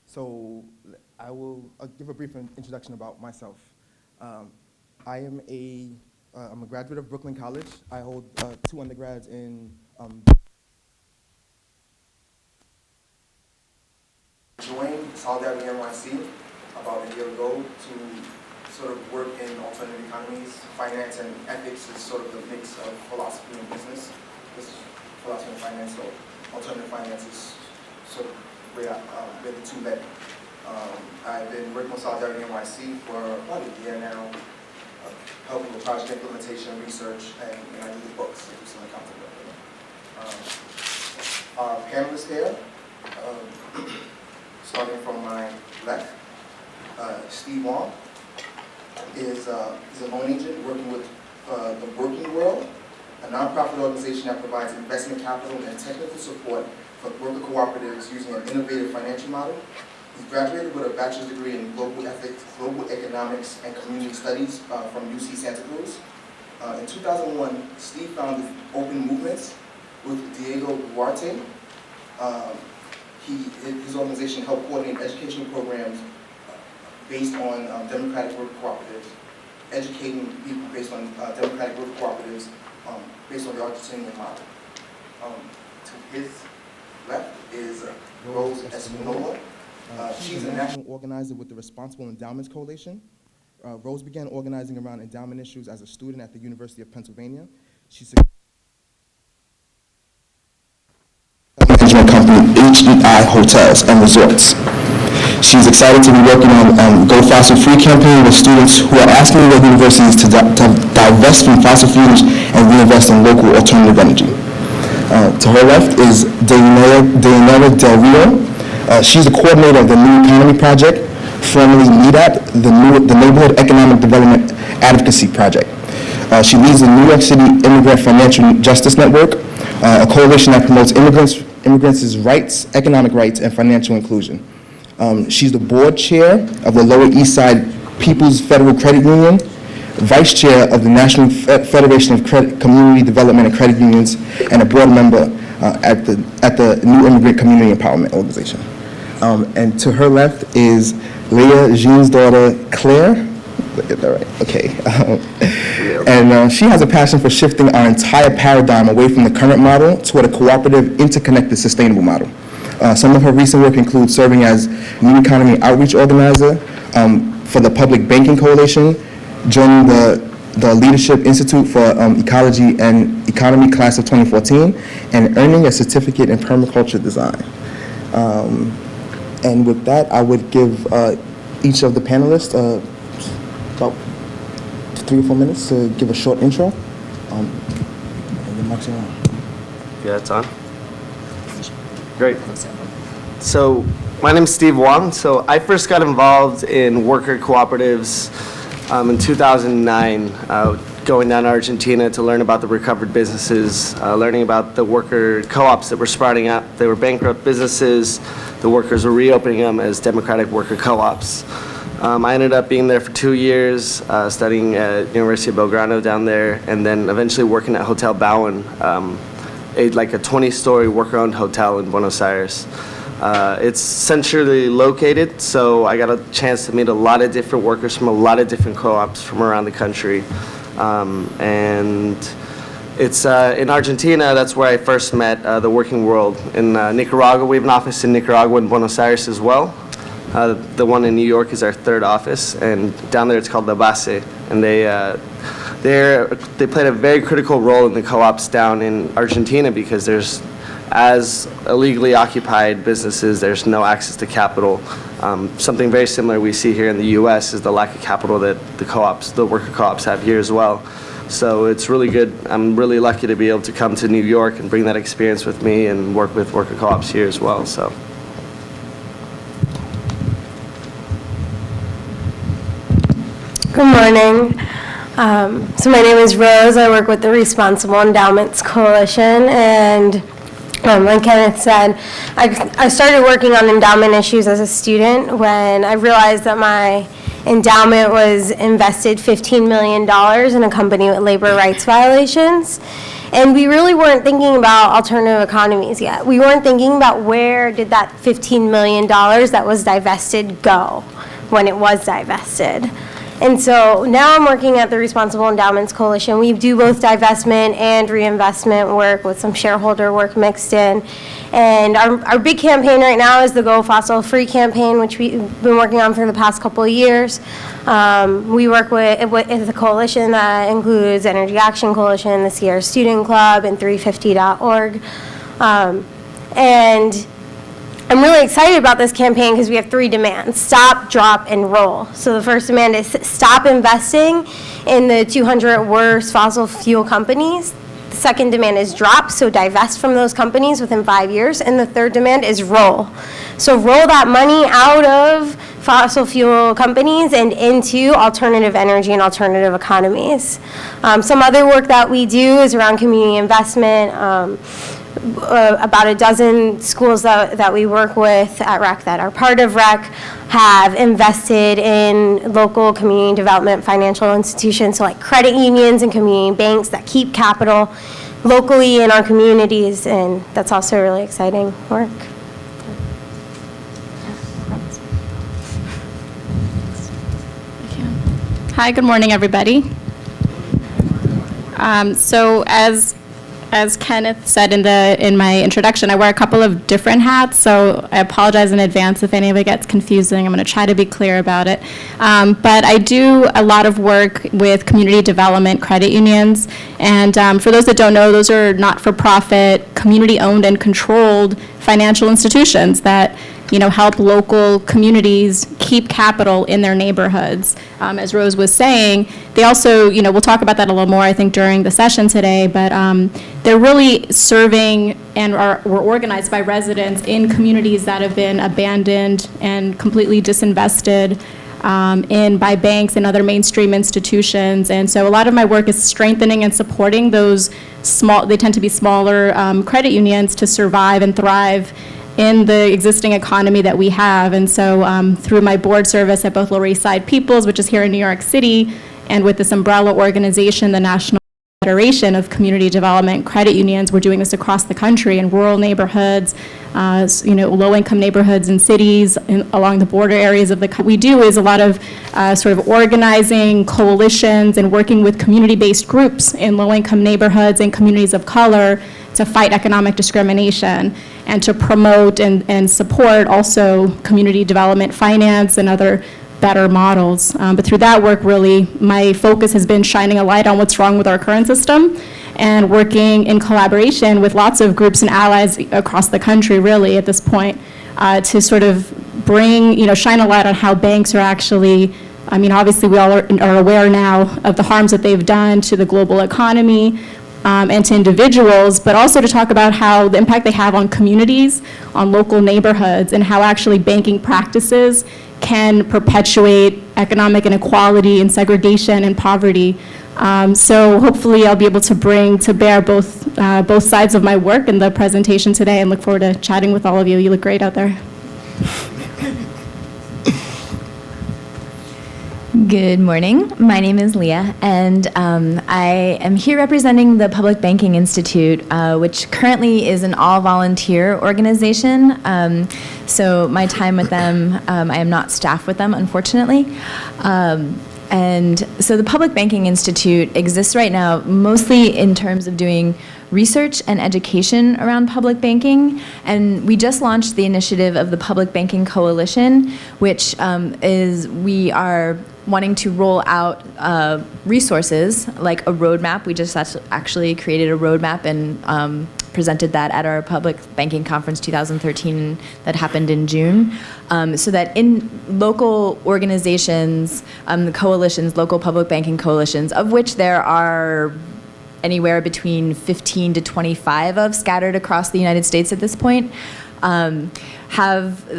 So I will give a brief introduction about myself. I'm a graduate of Brooklyn College. I hold 2 undergrads in joined SolidarityNYC about a year ago to sort of work in alternative economies. Finance and ethics is sort of the mix of philosophy and business. This is philosophy and finance, so alternative finance is sort of where the two met. I've been working with SolidarityNYC for about a year now, helping with project implementation, research, and I do the books, I do some accounting work. Our panelists here, starting from my left, Steve Wong is a loan agent working with the Working World, a nonprofit organization that provides investment capital and technical support for worker cooperatives using an innovative financial model. He's graduated with a bachelor's degree in global ethics, global economics, and community studies from UC Santa Cruz. In 2001, Steve founded Open Movements with Diego Duarte. His organization helped coordinate educational programs based on democratic worker cooperatives, educating people based on democratic worker cooperatives based on the Argentinian model. To his left is Rose Espinola. She's a national organizer with the Responsible Endowments Coalition. Rose began organizing around endowment issues as a student at the University of Pennsylvania. She's management company HEI Hotels and Resorts. She's excited to be working on Go Fossil Free campaign with students who are asking the universities to divest from fossil fuels and reinvest in local alternative energy. To her left is Deyanira Del Río. She's the coordinator of the New Economy Project, formerly NEDAP, the Neighborhood Economic Development Advocacy Project. She leads the New York City Immigrant Financial Justice Network, a coalition that promotes immigrants' rights, economic rights, and financial inclusion. She's the board chair of the Lower East Side People's Federal Credit Union, vice chair of the National Federation of Community Development and Credit Unions, and a board member at the New Immigrant Community Empowerment Organization. And to her left is Leah, Jeannesdaughter, Klerr. Get that right? Okay. And she has a passion for shifting our entire paradigm away from the current model toward a cooperative, interconnected, sustainable model. Some of her recent work includes serving as New Economy Outreach Organizer for the Public Banking Coalition, joining the Leadership Institute for Ecology and Economy class of 2014, and earning a certificate in permaculture design. And with that, I would give each of the panelists about 3 or 4 minutes to give a short intro. And the mic's on. Yeah, it's on. Great. So my name's Steve Wong. So I first got involved in worker cooperatives in 2009, going down to Argentina to learn about the recovered businesses, learning about the worker co-ops that were sprouting up. They were bankrupt businesses. The workers were reopening them as democratic worker co-ops. I ended up being there for 2 years, studying at University of Belgrano down there, and then eventually working at Hotel Bowen, like a 20-story worker-owned hotel in Buenos Aires. It's centrally located, so I got a chance to meet a lot of different workers from a lot of different co-ops from around the country. And it's in Argentina, that's where I first met the working world. In Nicaragua, we have an office in Nicaragua and Buenos Aires as well. The one in New York is our 3rd office, and down there it's called La Base, and they played a very critical role in the co-ops down in Argentina because there's, as illegally occupied businesses, there's no access to capital. Something very similar we see here in the U.S. is the lack of capital that the worker co-ops have here as well. So it's really good. I'm really lucky to be able to come to New York and bring that experience with me and work with worker co-ops here as well. So. Good morning. So my name is Rose. I work with the Responsible Endowments Coalition, and like Kenneth said, I started working on endowment issues as a student when I realized that my endowment was invested $15 million in a company with labor rights violations. And we really weren't thinking about alternative economies yet. We weren't thinking about where did that $15 million that was divested go when it was divested. And so now I'm working at the Responsible Endowments Coalition. We do both divestment and reinvestment work with some shareholder work mixed in. And our big campaign right now is the Go Fossil Free campaign, which we've been working on for the past couple of years. We work with a coalition that includes Energy Action Coalition, the Sierra Student Club, and 350.org. And I'm really excited about this campaign because we have 3 demands: stop, drop, and roll. So the first demand is stop investing in the 200 worst fossil fuel companies. The second demand is drop, so divest from those companies within 5 years. And the third demand is roll. So roll that money out of fossil fuel companies and into alternative energy and alternative economies. Some other work that we do is around community investment. About a dozen schools that we work with at REC that are part of REC have invested in local community development financial institutions, so like credit unions and community banks that keep capital locally in our communities, and that's also really exciting work. Hi, good morning, everybody. So as Kenneth said in my introduction, I wear a couple of different hats, so I apologize in advance if any of it gets confusing. I'm going to try to be clear about it. But I do a lot of work with community development credit unions, and for those that don't know, those are not-for-profit, community-owned and controlled financial institutions that help local communities keep capital in their neighborhoods. As Rose was saying, they also, we'll talk about that a little more, I think, during the session today, but they're really serving and were organized by residents in communities that have been abandoned and completely disinvested in by banks and other mainstream institutions. And so a lot of my work is strengthening and supporting those they tend to be smaller credit unions to survive and thrive in the existing economy that we have. And so through my board service at both Lower East Side Peoples, which is here in New York City, and with this umbrella organization, the National Federation of Community Development Credit Unions, we're doing this across the country in rural neighborhoods, low-income neighborhoods and cities along the border areas of the country. What we do is a lot of sort of organizing coalitions and working with community-based groups in low-income neighborhoods and communities of color to fight economic discrimination and to promote and support also community development finance and other better models. But through that work, really, my focus has been shining a light on what's wrong with our current system and working in collaboration with lots of groups and allies across the country, really, at this point, to sort of bring, shine a light on how banks are actually, obviously we all are aware now of the harms that they've done to the global economy, and to individuals, but also to talk about how the impact they have on communities, on local neighborhoods, and how actually banking practices can perpetuate economic inequality and segregation and poverty. So hopefully I'll be able to bring to bear both sides of my work in the presentation today, and look forward to chatting with all of you. You look great out there. Good morning. My name is Leah, and I am here representing the Public Banking Institute, which currently is an all-volunteer organization. So my time with them, I am not staff with them, unfortunately. And so the Public Banking Institute exists right now mostly in terms of doing research and education around public banking, and we just launched the initiative of the Public Banking Coalition, which we are wanting to roll out resources like a roadmap. We just actually created a roadmap and presented that at our Public Banking Conference 2013 that happened in June, so that in local organizations, the coalitions, local public banking coalitions, of which there are anywhere between 15 to 25 of scattered across the United States at this point, have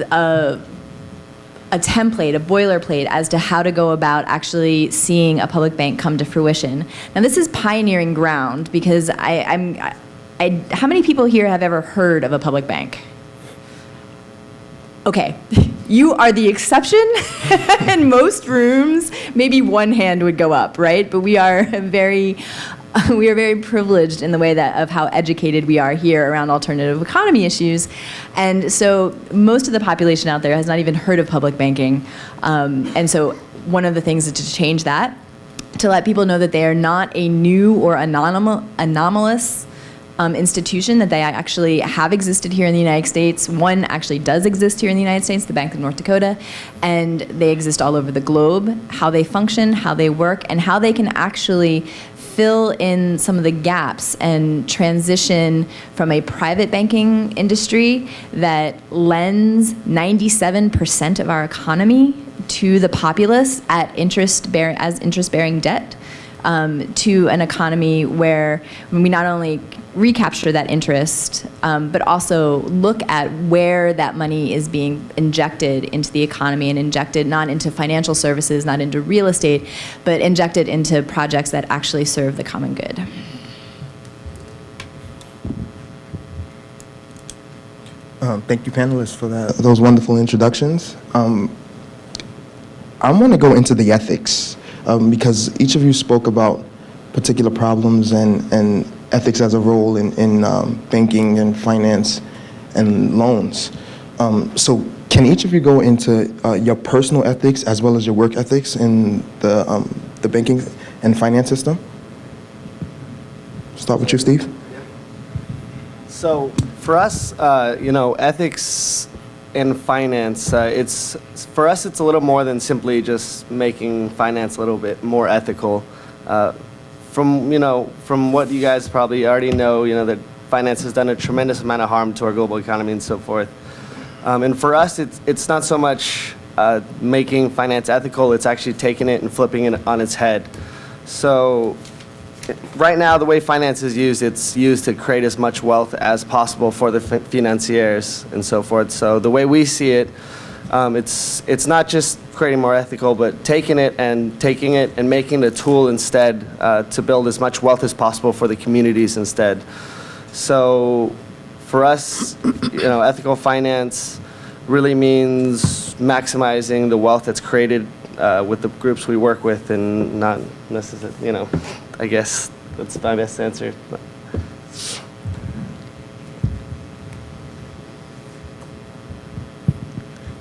a template, a boilerplate as to how to go about actually seeing a public bank come to fruition. Now this is pioneering ground because how many people here have ever heard of a public bank? Okay, you are the exception. In most rooms, maybe one hand would go up, right? But we are very we are very privileged in the way that of how educated we are here around alternative economy issues. And so most of the population out there has not even heard of public banking. And so one of the things is to change that, to let people know that they are not a new or anomalous institution, that they actually have existed here in the United States. One actually does exist here in the United States, the Bank of North Dakota, and they exist all over the globe. How they function, how they work, and how they can actually fill in some of the gaps and transition from a private banking industry that lends 97% of our economy to the populace at interest-bearing debt, to an economy where we not only recapture that interest, but also look at where that money is being injected into the economy, and injected not into financial services, not into real estate, but injected into projects that actually serve the common good. Thank you, panelists, for those wonderful introductions. I want to go into the ethics, because each of you spoke about particular problems and ethics as a role in banking and finance and loans. So can each of you go into your personal ethics as well as your work ethics in the banking and finance system? Start with you, Steve. So for us, ethics in finance, for us it's a little more than simply just making finance a little bit more ethical. From what you guys probably already know, that finance has done a tremendous amount of harm to our global economy and so forth. And for us, it's not so much making finance ethical, it's actually taking it and flipping it on its head. So right now, the way finance is used, it's used to create as much wealth as possible for the financiers and so forth. So the way we see it, it's not just creating more ethical, but taking it and making it a tool instead to build as much wealth as possible for the communities instead. So for us, ethical finance really means maximizing the wealth that's created with the groups we work with, and not necessarily, I guess that's my best answer.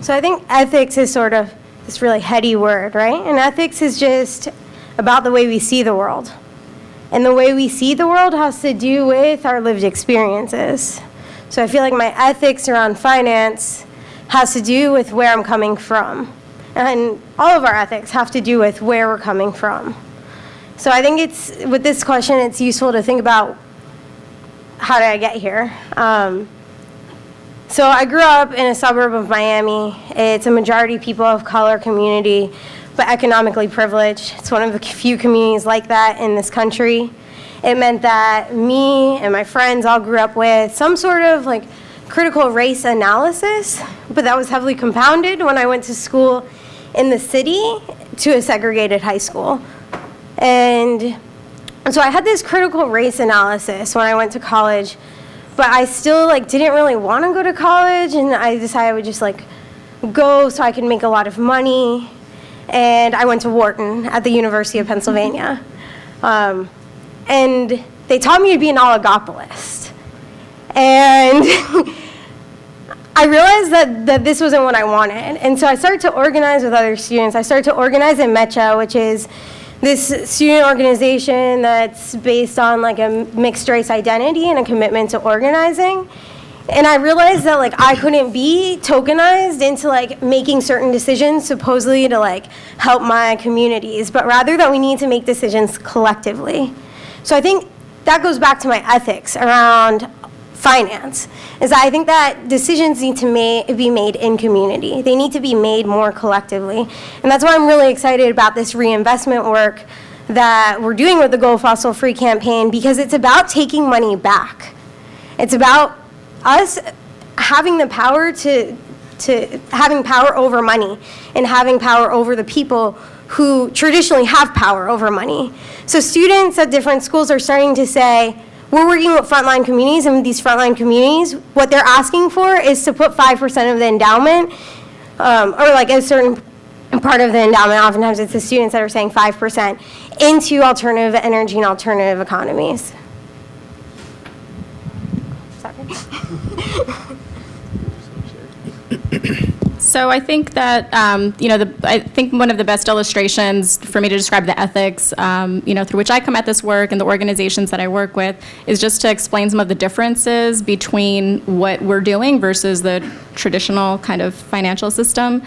So I think ethics is sort of this really heady word, right? And ethics is just about the way we see the world. And the way we see the world has to do with our lived experiences. So I feel like my ethics around finance has to do with where I'm coming from. And all of our ethics have to do with where we're coming from. So I think with this question, it's useful to think about, how did I get here? So I grew up in a suburb of Miami. It's a majority people of color community, but economically privileged. It's one of the few communities like that in this country. It meant that me and my friends all grew up with some sort of critical race analysis, but that was heavily compounded when I went to school in the city to a segregated high school. And so I had this critical race analysis when I went to college, but I still didn't really want to go to college, and I decided I would just go so I could make a lot of money. And I went to Wharton at the University of Pennsylvania. And they taught me to be an oligopolist. And I realized that this wasn't what I wanted. And so I started to organize with other students. I started to organize in MECHA, which is this student organization that's based on a mixed race identity and a commitment to organizing. And I realized that I couldn't be tokenized into making certain decisions supposedly to help my communities, but rather that we need to make decisions collectively. So I think that goes back to my ethics around finance, is that I think that decisions need to be made in community. They need to be made more collectively. And that's why I'm really excited about this reinvestment work that we're doing with the Go Fossil Free campaign, because it's about taking money back. It's about us having the power to having power over money and having power over the people who traditionally have power over money. So students at different schools are starting to say, we're working with frontline communities, and these frontline communities, what they're asking for is to put 5% of the endowment, or a certain part of the endowment, oftentimes it's the students that are saying 5%, into alternative energy and alternative economies. Sorry. So I think that, I think one of the best illustrations for me to describe the ethics, through which I come at this work and the organizations that I work with is just to explain some of the differences between what we're doing versus the traditional kind of financial system.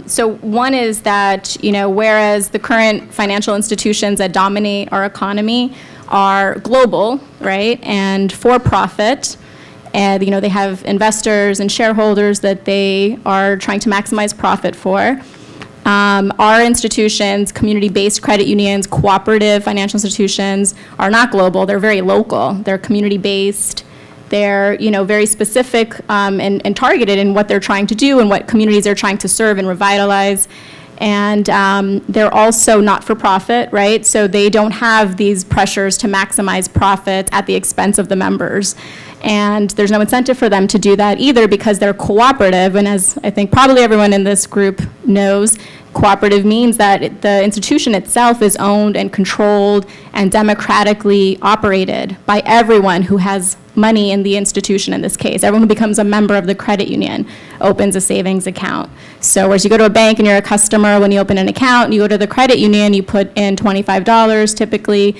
So one is that, whereas the current financial institutions that dominate our economy are global, right, and for-profit, and, they have investors and shareholders that they are trying to maximize profit for. Our institutions, community-based credit unions, cooperative financial institutions, are not global. They're very local. They're community-based. They're, very specific and targeted in what they're trying to do and what communities they're trying to serve and revitalize. And they're also not-for-profit, right? So they don't have these pressures to maximize profit at the expense of the members. And there's no incentive for them to do that either because they're cooperative. And as I think probably everyone in this group knows, cooperative means that the institution itself is owned and controlled and democratically operated by everyone who has money in the institution in this case. Everyone who becomes a member of the credit union opens a savings account. So whereas you go to a bank and you're a customer, when you open an account, you go to the credit union, you put in $25 typically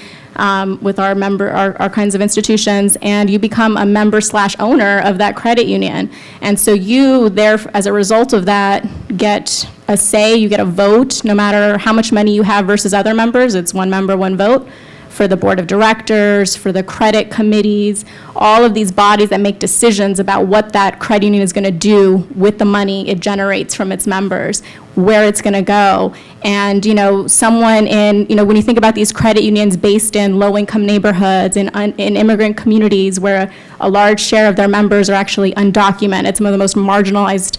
with our kinds of institutions, and you become a member/owner of that credit union. And so you, there, as a result of that, get a say, you get a vote, no matter how much money you have versus other members. It's one member, one vote. For the board of directors, for the credit committees, all of these bodies that make decisions about what that credit union is going to do with the money it generates from its members, where it's going to go. And, someone in, when you think about these credit unions based in low-income neighborhoods, in immigrant communities where a large share of their members are actually undocumented, some of the most marginalized,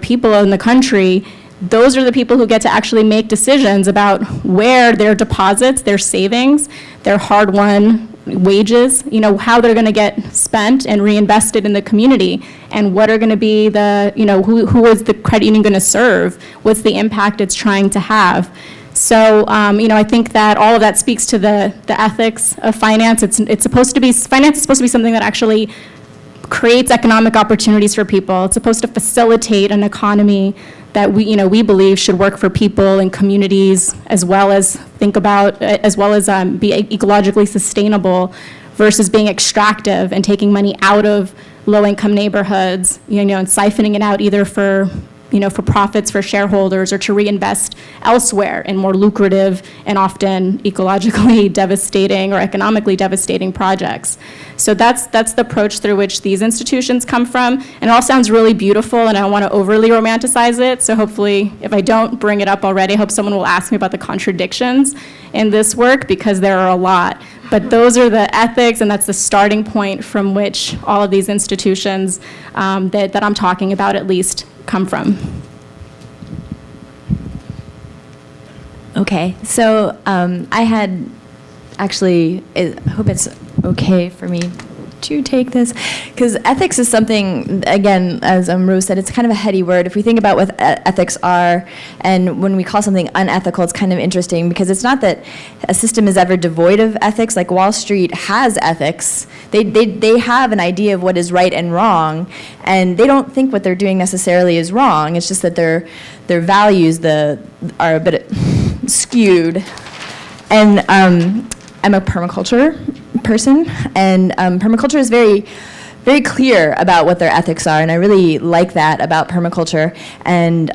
people in the country, those are the people who get to actually make decisions about where their deposits, their savings, their hard-won wages, how they're going to get spent and reinvested in the community, and what are going to be the, who is the credit union going to serve? What's the impact it's trying to have? So, I think that all of that speaks to the ethics of finance. Finance is supposed to be something that actually creates economic opportunities for people. It's supposed to facilitate an economy that we believe should work for people and communities, as well as be ecologically sustainable versus being extractive and taking money out of low-income neighborhoods, and siphoning it out either for profits for shareholders or to reinvest elsewhere in more lucrative and often ecologically devastating or economically devastating projects. So that's the approach through which these institutions come from. And it all sounds really beautiful, and I don't want to overly romanticize it. So hopefully, if I don't bring it up already, I hope someone will ask me about the contradictions in this work, because there are a lot. But those are the ethics, and that's the starting point from which all of these institutions that I'm talking about at least come from. Okay, so I had actually, I hope it's okay for me to take this, because ethics is something, again, as Rose said, it's kind of a heady word. If we think about what ethics are, and when we call something unethical, it's kind of interesting, because it's not that a system is ever devoid of ethics. Like Wall Street has ethics. They have an idea of what is right and wrong, and they don't think what they're doing necessarily is wrong. It's just that their values are a bit skewed. And I'm a permaculture person, and permaculture is very, very clear about what their ethics are, and I really like that about permaculture. And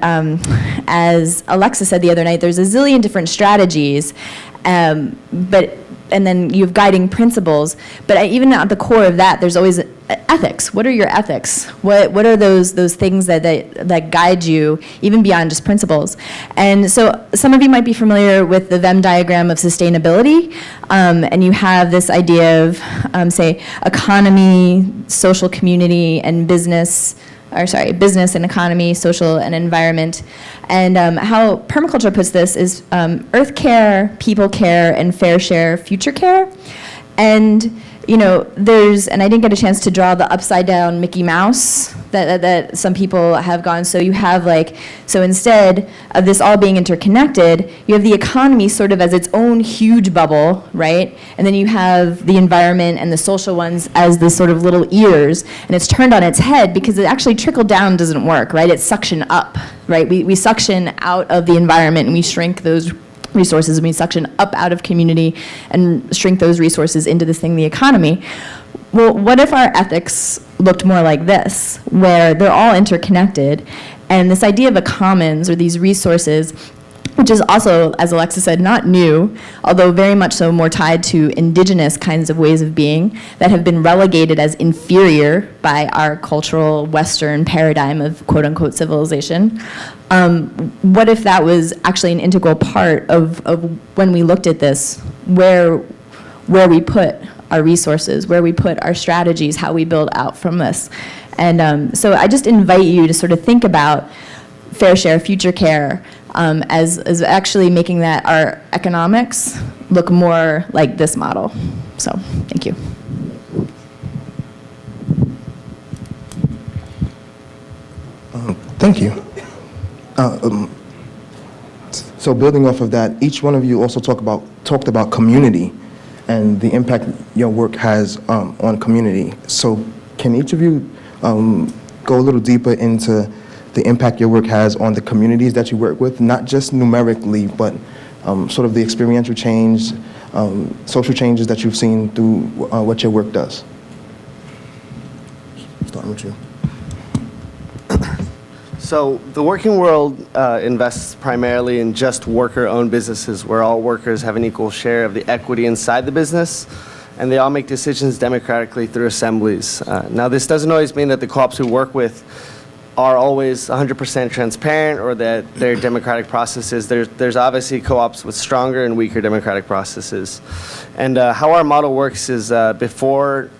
as Alexa said the other night, there's a zillion different strategies, and then you have guiding principles, but even at the core of that, there's always ethics. What are your ethics? What are those things that guide you, even beyond just principles? And so some of you might be familiar with the Venn diagram of sustainability, and you have this idea of, say, economy, social community, and business and economy, social and environment. And how permaculture puts this is earth care, people care, and fair share future care. And and I didn't get a chance to draw the upside down Mickey Mouse that some people have gone. So you have so instead of this all being interconnected, you have the economy sort of as its own huge bubble, right? And then you have the environment and the social ones as the sort of little ears, and it's turned on its head because it actually trickle down doesn't work, right? It's suction up, right? We suction out of the environment and we shrink those resources, and we suction up out of community and shrink those resources into this thing, the economy. Well, what if our ethics looked more like this, where they're all interconnected, and this idea of a commons, or these resources, which is also, as Alexa said, not new, although very much so more tied to indigenous kinds of ways of being that have been relegated as inferior by our cultural Western paradigm of quote-unquote civilization. What if that was actually an integral part of when we looked at this, where we put our resources, where we put our strategies, how we build out from this? And so I just invite you to sort of think about fair share, future care, as actually making that our economics look more like this model. So, thank you. Thank you. So building off of that, each one of you also talked about community and the impact your work has on community. So can each of you go a little deeper into the impact your work has on the communities that you work with, not just numerically, but sort of the experiential change, social changes that you've seen through what your work does? Starting with you. So the working world invests primarily in just worker-owned businesses where all workers have an equal share of the equity inside the business, and they all make decisions democratically through assemblies. Now, this doesn't always mean that the co-ops we work with are always 100% transparent or that their democratic processes. There's obviously co-ops with stronger and weaker democratic processes. And how our model works is before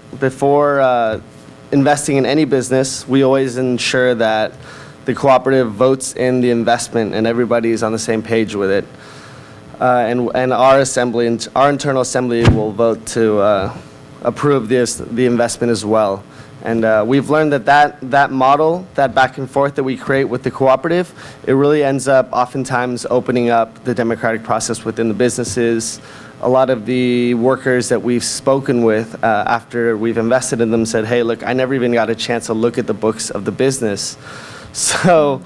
investing in any business, we always ensure that the cooperative votes in the investment and everybody's on the same page with it. And our assembly, our internal assembly will vote to approve the investment as well. And we've learned that model, that back and forth that we create with the cooperative, it really ends up oftentimes opening up the democratic process within the businesses. A lot of the workers that we've spoken with after we've invested in them said, hey, look, I never even got a chance to look at the books of the business. So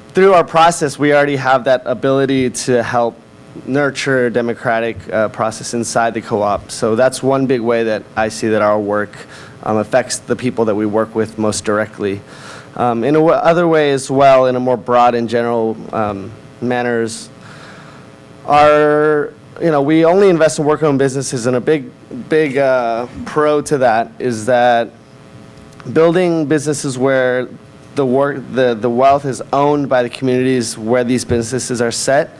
through our process, we already have that ability to help nurture a democratic process inside the co-op. So that's one big way that I see that our work affects the people that we work with most directly. In other way as well, in a more broad and general manners, we only invest in worker-owned businesses, and a big pro to that is that building businesses where the wealth is owned by the communities where these businesses are set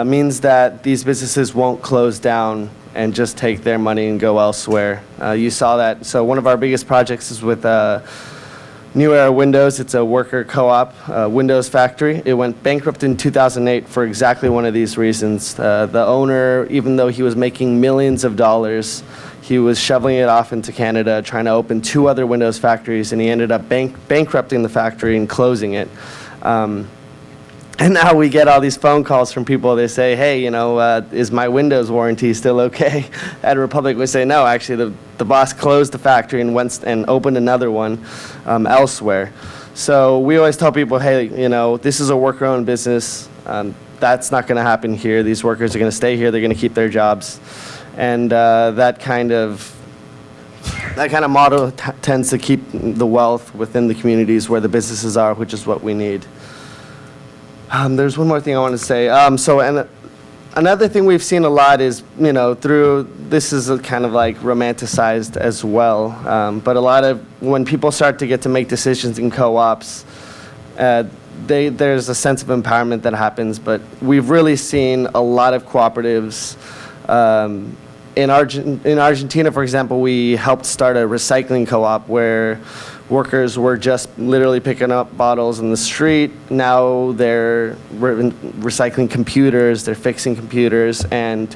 means that these businesses won't close down and just take their money and go elsewhere. You saw that. So one of our biggest projects is with New Era Windows. It's a worker co-op windows factory. It went bankrupt in 2008 for exactly one of these reasons. The owner, even though he was making millions of dollars, he was shoveling it off into Canada, trying to open 2 other windows factories, and he ended up bankrupting the factory and closing it. And now we get all these phone calls from people. They say, hey, is my Windows warranty still okay? At Republic, we say, no, actually, the boss closed the factory and went and opened another one elsewhere. So we always tell people, hey, this is a worker-owned business. That's not going to happen here. These workers are going to stay here. They're going to keep their jobs. And that kind of model tends to keep the wealth within the communities where the businesses are, which is what we need. There's one more thing I want to say. Another thing we've seen a lot is, this is kind of like romanticized as well, but a lot of, when people start to get to make decisions in co-ops, there's a sense of empowerment that happens, but we've really seen a lot of cooperatives. In Argentina, for example, we helped start a recycling co-op where workers were just literally picking up bottles in the street. Now they're recycling computers, they're fixing computers, and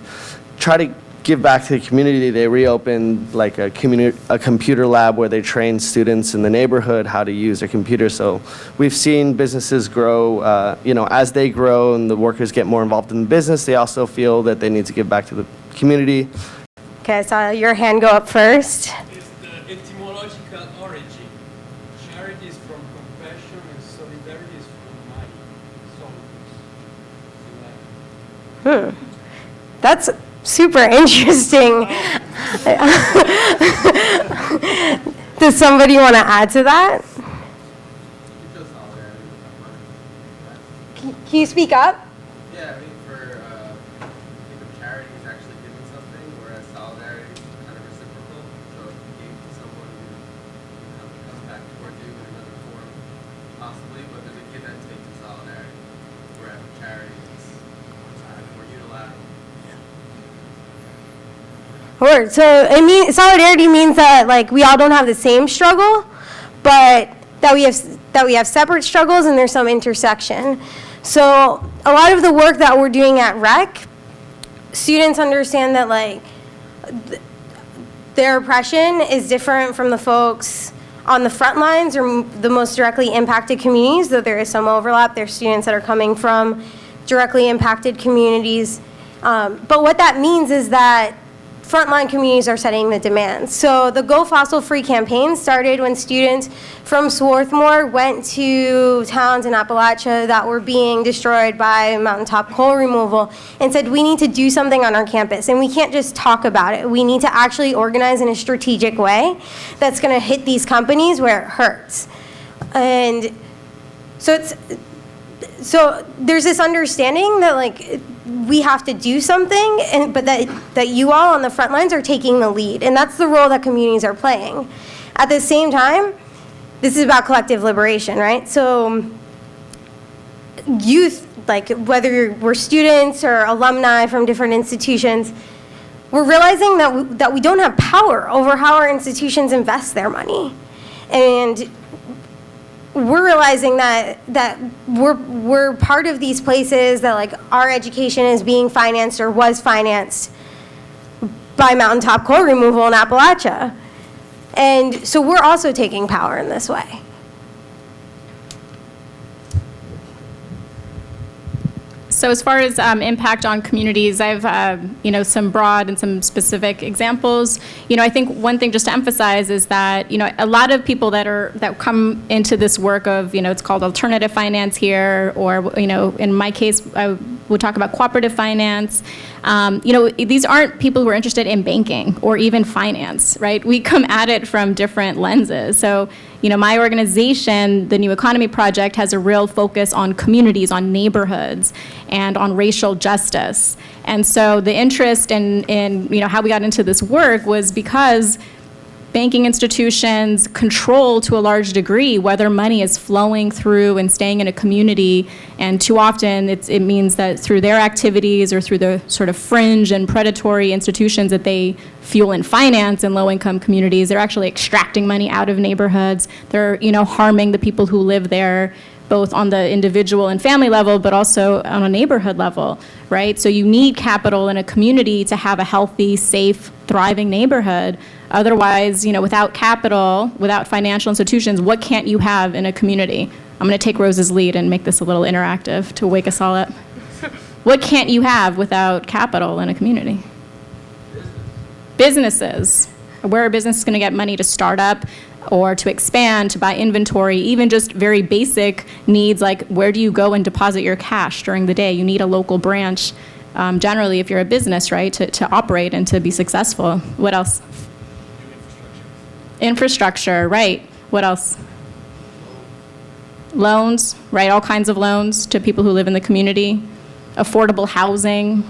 try to give back to the community. They reopened like a computer lab where they train students in the neighborhood how to use their computer. So we've seen businesses grow, you know, as they grow and the workers get more involved in the business, they also feel that they need to give back to the community. Okay, I saw your hand go up first. Is the etymological origin. Charity is from compassion and solidarity is from money. That's super interesting. Does somebody want to add to that? Can you speak up? Yeah, I mean, think of charity is actually giving something, whereas solidarity is kind of reciprocal. So if you gave to someone, it comes back towards you in another form, possibly, but there's a give and take to solidarity, whereas charity is more unilateral. Or so solidarity means that like we all don't have the same struggle, but that we have separate struggles and there's some intersection. So a lot of the work that we're doing at REC, students understand that like their oppression is different from the folks on the front lines or the most directly impacted communities, though there is some overlap. There's students that are coming from directly impacted communities. But what that means is that frontline communities are setting the demands. So the Go Fossil Free campaign started when students from Swarthmore went to towns in Appalachia that were being destroyed by mountaintop coal removal and said, we need to do something on our campus. And we can't just talk about it. We need to actually organize in a strategic way that's going to hit these companies where it hurts. And so there's this understanding that like we have to do something, but that you all on the front lines are taking the lead, and that's the role that communities are playing. At the same time, this is about collective liberation, right? So youth, like whether we're students or alumni from different institutions, we're realizing that we don't have power over how our institutions invest their money, and we're realizing that we're part of these places that like our education is being financed or was financed by mountaintop coal removal in Appalachia. And so we're also taking power in this way. So as far as impact on communities, I have some broad and some specific examples. I think one thing just to emphasize is that a lot of people that come into this work of it's called alternative finance here, or in my case I would talk about cooperative finance. These aren't people who are interested in banking or even finance, right? We come at it from different lenses. So my organization, the New Economy Project, has a real focus on communities, on neighborhoods, and on racial justice. And so the interest in how we got into this work was because banking institutions control to a large degree whether money is flowing through and staying in a community, and too often it means that through their activities or through the sort of fringe and predatory institutions that they fuel and finance in low-income communities, they're actually extracting money out of neighborhoods. They're harming the people who live there, both on the individual and family level, but also on a neighborhood level, right? So you need capital in a community to have a healthy, safe, thriving neighborhood. Otherwise, without capital, without financial institutions, what can't you have in a community? I'm going to take Rose's lead and make this a little interactive to wake us all up. What can't you have without capital in a community? Businesses. Where are businesses going to get money to start up or to expand, to buy inventory, even just very basic needs like where do you go and deposit your cash during the day? You need a local branch, generally, if you're a business, right, to operate and to be successful. What else? Infrastructure, right. What else? Loans, right, all kinds of loans to people who live in the community. Affordable housing,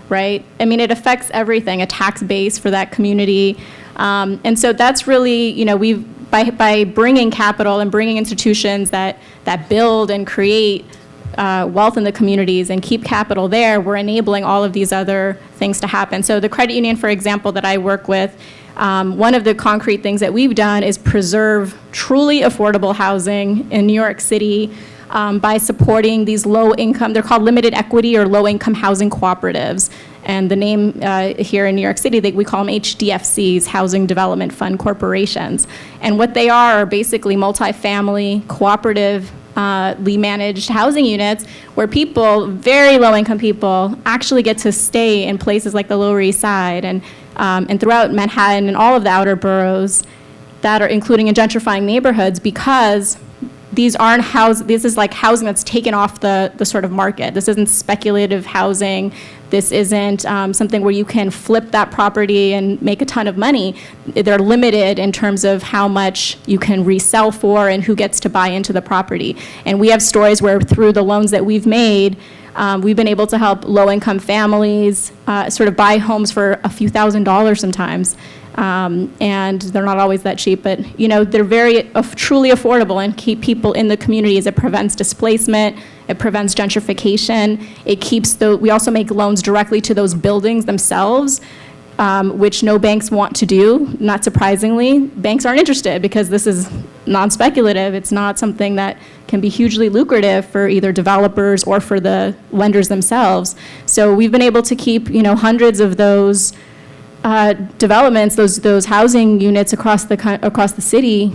right? I mean, it affects everything, a tax base for that community. And so that's really, by bringing capital and bringing institutions that build and create wealth in the communities and keep capital there, we're enabling all of these other things to happen. So the credit union, for example, that I work with, one of the concrete things that we've done is preserve truly affordable housing in New York City. by supporting these low-income, they're called limited equity or low-income housing cooperatives. And the name here in New York City, we call them HDFCs, Housing Development Fund Corporations. And what they are basically multifamily, cooperatively managed housing units where people, very low-income people, actually get to stay in places like the Lower East Side and throughout Manhattan and all of the outer boroughs that are including in gentrifying neighborhoods, because these aren't this is like housing that's taken off the sort of market. This isn't speculative housing. This isn't something where you can flip that property and make a ton of money. They're limited in terms of how much you can resell for and who gets to buy into the property. And we have stories where through the loans that we've made, we've been able to help low-income families sort of buy homes for a few $1,000s sometimes. And they're not always that cheap, but they're very truly affordable and keep people in the communities. It prevents displacement, it prevents gentrification, it keeps we also make loans directly to those buildings themselves, which no banks want to do. Not surprisingly, banks aren't interested because this is non-speculative. It's not something that can be hugely lucrative for either developers or for the lenders themselves. So we've been able to keep hundreds of those developments, those housing units across the city,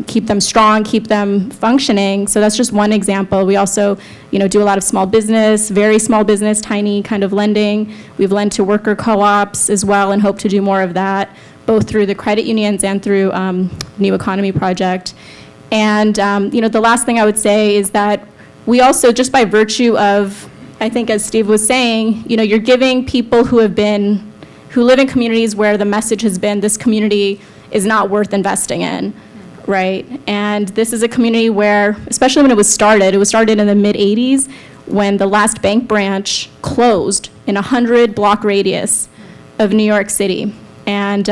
keep them strong, keep them functioning. So that's just one example. We also, do a lot of small business, very small business, tiny kind of lending. We've lent to worker co-ops as well and hope to do more of that, both through the credit unions and through New Economy Project. And the last thing I would say is that we also, just by virtue of, I think as Steve was saying, you're giving people who live in communities where the message has been this community is not worth investing in, right? And this is a community where, especially when it was started in the mid-'80s when the last bank branch closed in a 100-block radius of New York City. And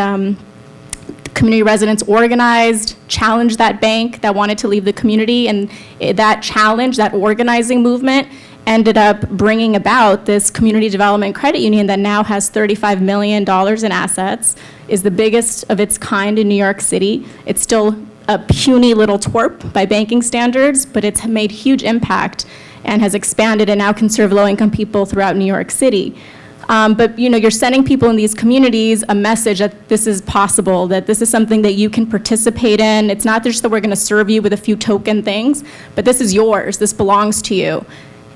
community residents organized, challenged that bank that wanted to leave the community, and that challenge, that organizing movement, ended up bringing about this community development credit union that now has $35 million in assets, is the biggest of its kind in New York City. It's still a puny little twerp by banking standards, but it's made huge impact and has expanded and now can serve low-income people throughout New York City. But you're sending people in these communities a message that this is possible, that this is something that you can participate in. It's not just that we're gonna serve you with a few token things, but this is yours, this belongs to you.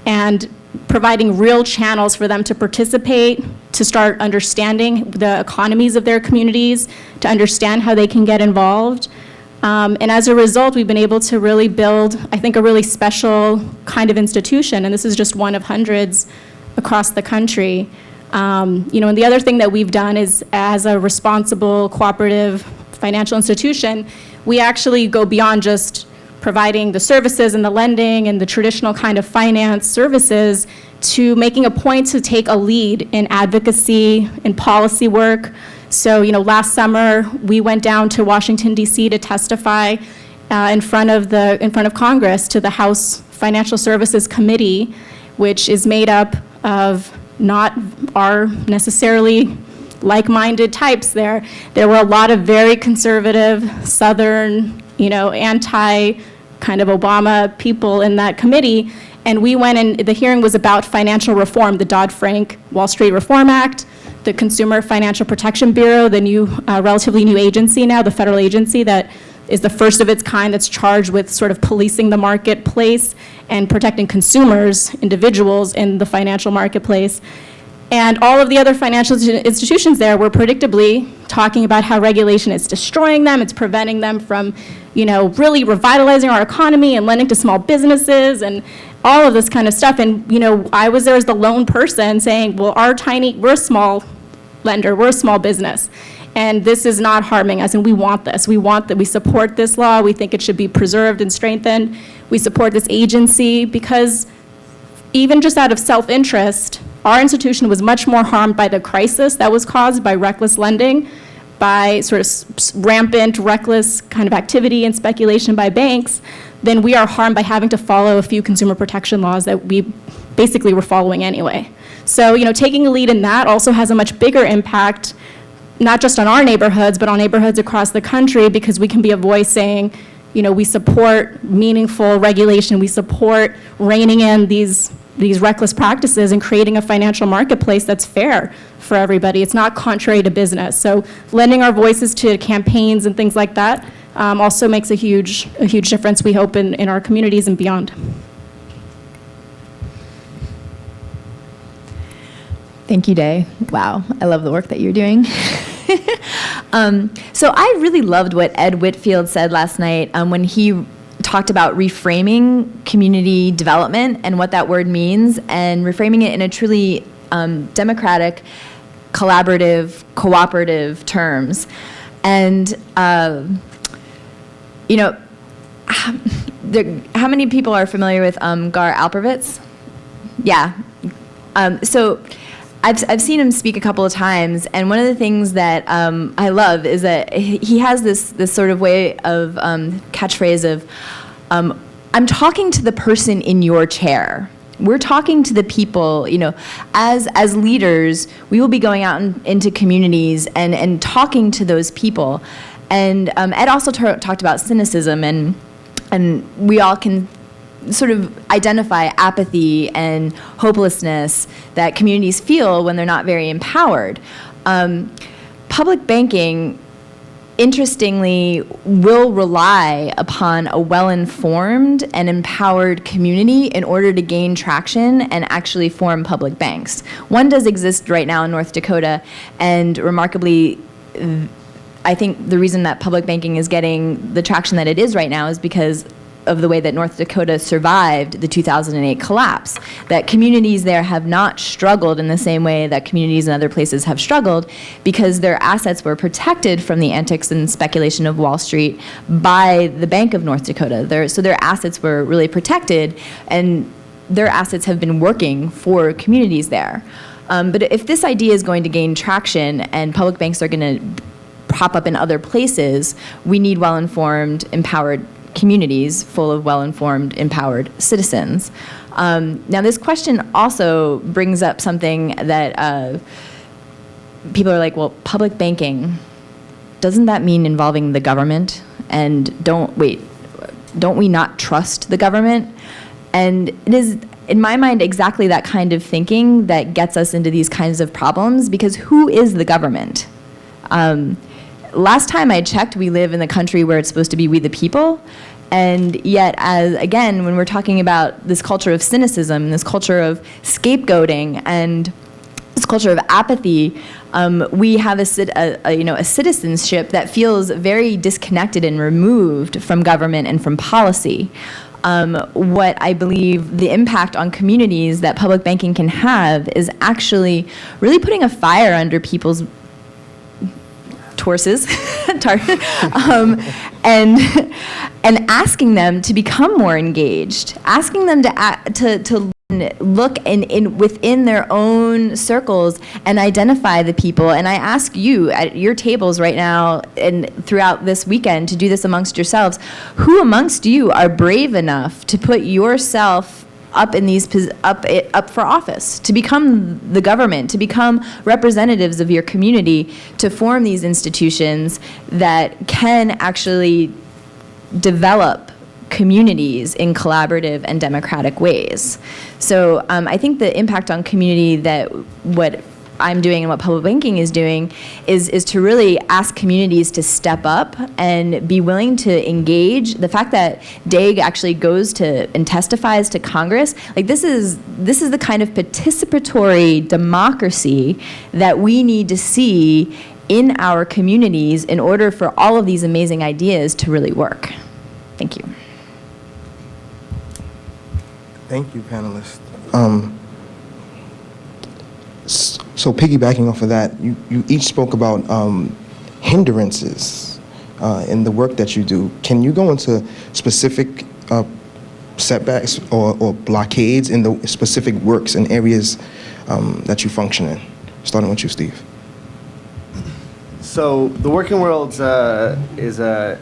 And providing real channels for them to participate, to start understanding the economies of their communities, to understand how they can get involved. And as a result, we've been able to really build, I think, a really special kind of institution, and this is just one of hundreds across the country. And the other thing that we've done is, as a responsible, cooperative financial institution, we actually go beyond just providing the services and the lending and the traditional kind of finance services to making a point to take a lead in advocacy and policy work. So, last summer we went down to Washington, D.C. to testify in front of Congress to the House Financial Services Committee, which is made up of not our necessarily like-minded types there. There were a lot of very conservative, Southern, anti kind of Obama people in that committee, and we went and the hearing was about financial reform, the Dodd-Frank Wall Street Reform Act, the Consumer Financial Protection Bureau, the new, relatively new agency now, the federal agency that is the first of its kind that's charged with sort of policing the marketplace and protecting consumers, individuals in the financial marketplace. And all of the other financial institutions there were predictably talking about how regulation is destroying them, it's preventing them from, really revitalizing our economy and lending to small businesses and all of this kind of stuff. And, I was there as the lone person saying, well, we're a small lender, we're a small business, and this is not harming us, and we want this. We support this law, we think it should be preserved and strengthened. We support this agency because even just out of self-interest, our institution was much more harmed by the crisis that was caused by reckless lending, by sort of rampant, reckless kind of activity and speculation by banks, than we are harmed by having to follow a few consumer protection laws that we basically were following anyway. So, taking a lead in that also has a much bigger impact, not just on our neighborhoods, but on neighborhoods across the country, because we can be a voice saying, we support meaningful regulation, we support reining in these reckless practices and creating a financial marketplace that's fair for everybody. It's not contrary to business. So lending our voices to campaigns and things like that also makes a huge difference, we hope, in our communities and beyond. Thank you, Day. Wow, I love the work that you're doing. So I really loved what Ed Whitfield said last night when he talked about reframing community development and what that word means, and reframing it in a truly democratic, collaborative, cooperative terms. And, how many people are familiar with Gar Alperovitz? Yeah. So I've seen him speak a couple of times, and one of the things that I love is that he has this sort of way of catchphrase of, I'm talking to the person in your chair. We're talking to the people, as leaders, we will be going out into communities and talking to those people. And Ed also talked about cynicism, and we all can sort of identify apathy and hopelessness that communities feel when they're not very empowered. Public banking, interestingly, will rely upon a well-informed and empowered community in order to gain traction and actually form public banks. One does exist right now in North Dakota, and remarkably, I think the reason that public banking is getting the traction that it is right now is because of the way that North Dakota survived the 2008 collapse. That communities there have not struggled in the same way that communities in other places have struggled, because their assets were protected from the antics and speculation of Wall Street by the Bank of North Dakota. So their assets were really protected, and their assets have been working for communities there. But if this idea is going to gain traction and public banks are going to pop up in other places, we need well-informed, empowered communities full of well-informed, empowered citizens. Now, this question also brings up something that people are like, well, public banking, doesn't that mean involving the government? And don't we not trust the government? And it is, in my mind, exactly that kind of thinking that gets us into these kinds of problems, because who is the government? Last time I checked, we live in the country where it's supposed to be we the people, and yet, again, when we're talking about this culture of cynicism, this culture of scapegoating, and this culture of apathy, we have a citizenship that feels very disconnected and removed from government and from policy. What I believe the impact on communities that public banking can have is actually really putting a fire under people's horses, and asking them to become more engaged, asking them to look within their own circles and identify the people. And I ask you at your tables right now and throughout this weekend to do this amongst yourselves. Who amongst you are brave enough to put yourself up for office, to become the government, to become representatives of your community, to form these institutions that can actually develop communities in collaborative and democratic ways? So I think the impact on community that what I'm doing and what public banking is doing is to really ask communities to step up and be willing to engage. The fact that Dag actually goes to and testifies to Congress, like this is the kind of participatory democracy that we need to see in our communities in order for all of these amazing ideas to really work. Thank you. Thank you, panelists. So piggybacking off of that, you each spoke about hindrances in the work that you do. Can you go into specific setbacks or blockades in the specific works and areas that you function in? Starting with you, Steve. So the working world is an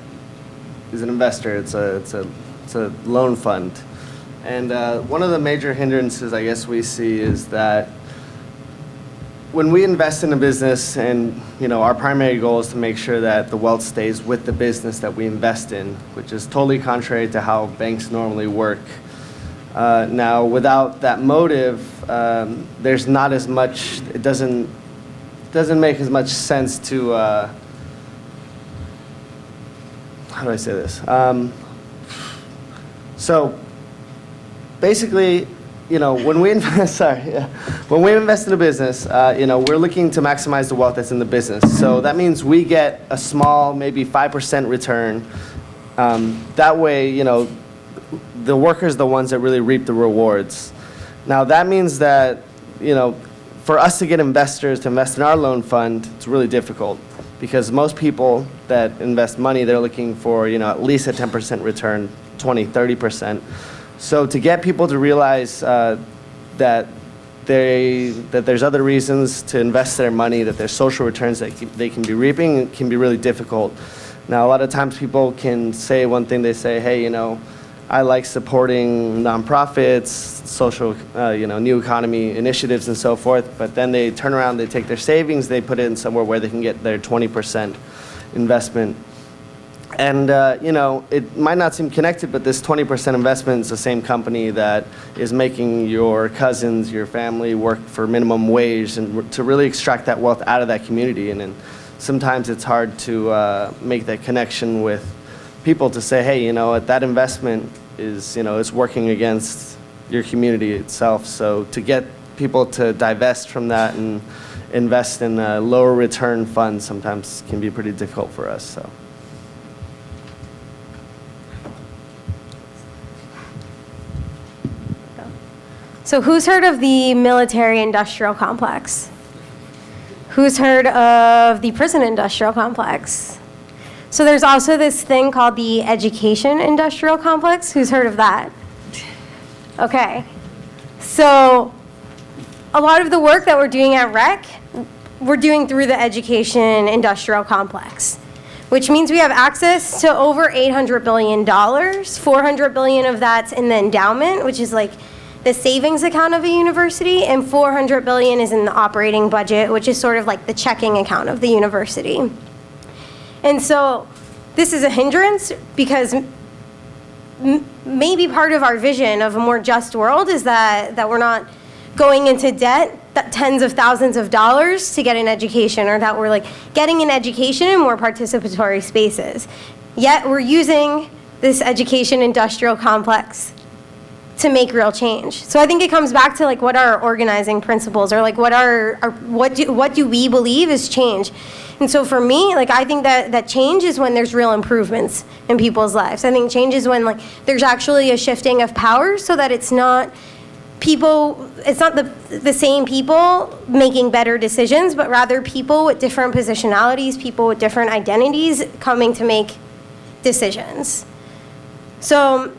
investor. It's a loan fund, and one of the major hindrances I guess we see is that when we invest in a business, and our primary goal is to make sure that the wealth stays with the business that we invest in, which is totally contrary to how banks normally work. Now, without that motive, there's not as much. It doesn't make as much sense to. How do I say this? So, basically, when we invest, when we invest in a business, we're looking to maximize the wealth that's in the business. So that means we get a small, maybe 5% return. That way, the workers are the ones that really reap the rewards. Now that means that, for us to get investors to invest in our loan fund, it's really difficult because most people that invest money, they're looking for, at least a 10% return, 20, 30%. So to get people to realize that there's other reasons to invest their money, that there's social returns that they can be reaping, it can be really difficult. Now, a lot of times people can say one thing, they say, hey, I like supporting nonprofits, social, new economy initiatives and so forth, but then they turn around, they take their savings, they put it in somewhere where they can get their 20% investment. And, it might not seem connected, but this 20% investment is the same company that is making your cousins, your family work for minimum wage and to really extract that wealth out of that community. And then sometimes it's hard to make that connection with people to say, hey, that investment is, it's working against your community itself. So to get people to divest from that and invest in lower return funds sometimes can be pretty difficult for us. So. So who's heard of the military-industrial complex? Who's heard of the prison-industrial complex? So there's also this thing called the education-industrial complex. Who's heard of that? Okay. So a lot of the work that we're doing at REC, we're doing through the education-industrial complex, which means we have access to over $800 billion. $400 billion of that's in the endowment, which is like the savings account of a university, and $400 billion is in the operating budget, which is sort of like the checking account of the university. And so this is a hindrance because maybe part of our vision of a more just world is that we're not going into debt, that tens of thousands of dollars to get an education, or that we're like getting an education in more participatory spaces. Yet we're using this education industrial complex to make real change. So I think it comes back to like what are our organizing principles, or like what do we believe is change. And so for me, like I think that change is when there's real improvements in people's lives. I think change is when like there's actually a shifting of power, so that it's not the same people making better decisions, but rather people with different positionalities, people with different identities coming to make decisions. So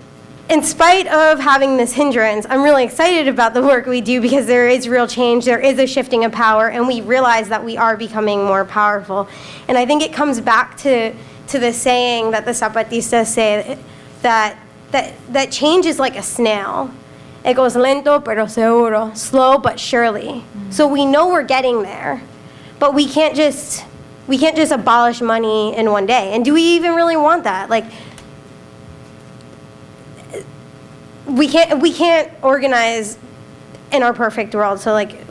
in spite of having this hindrance, I'm really excited about the work we do because there is real change, there is a shifting of power, and we realize that we are becoming more powerful. And I think it comes back to the saying that the Zapatistas say, that change is like a snail. It goes lento pero seguro, slow but surely. Mm-hmm. So we know we're getting there, but we can't just abolish money in one day. And do we even really want that? Like, we can't organize in our perfect world. So like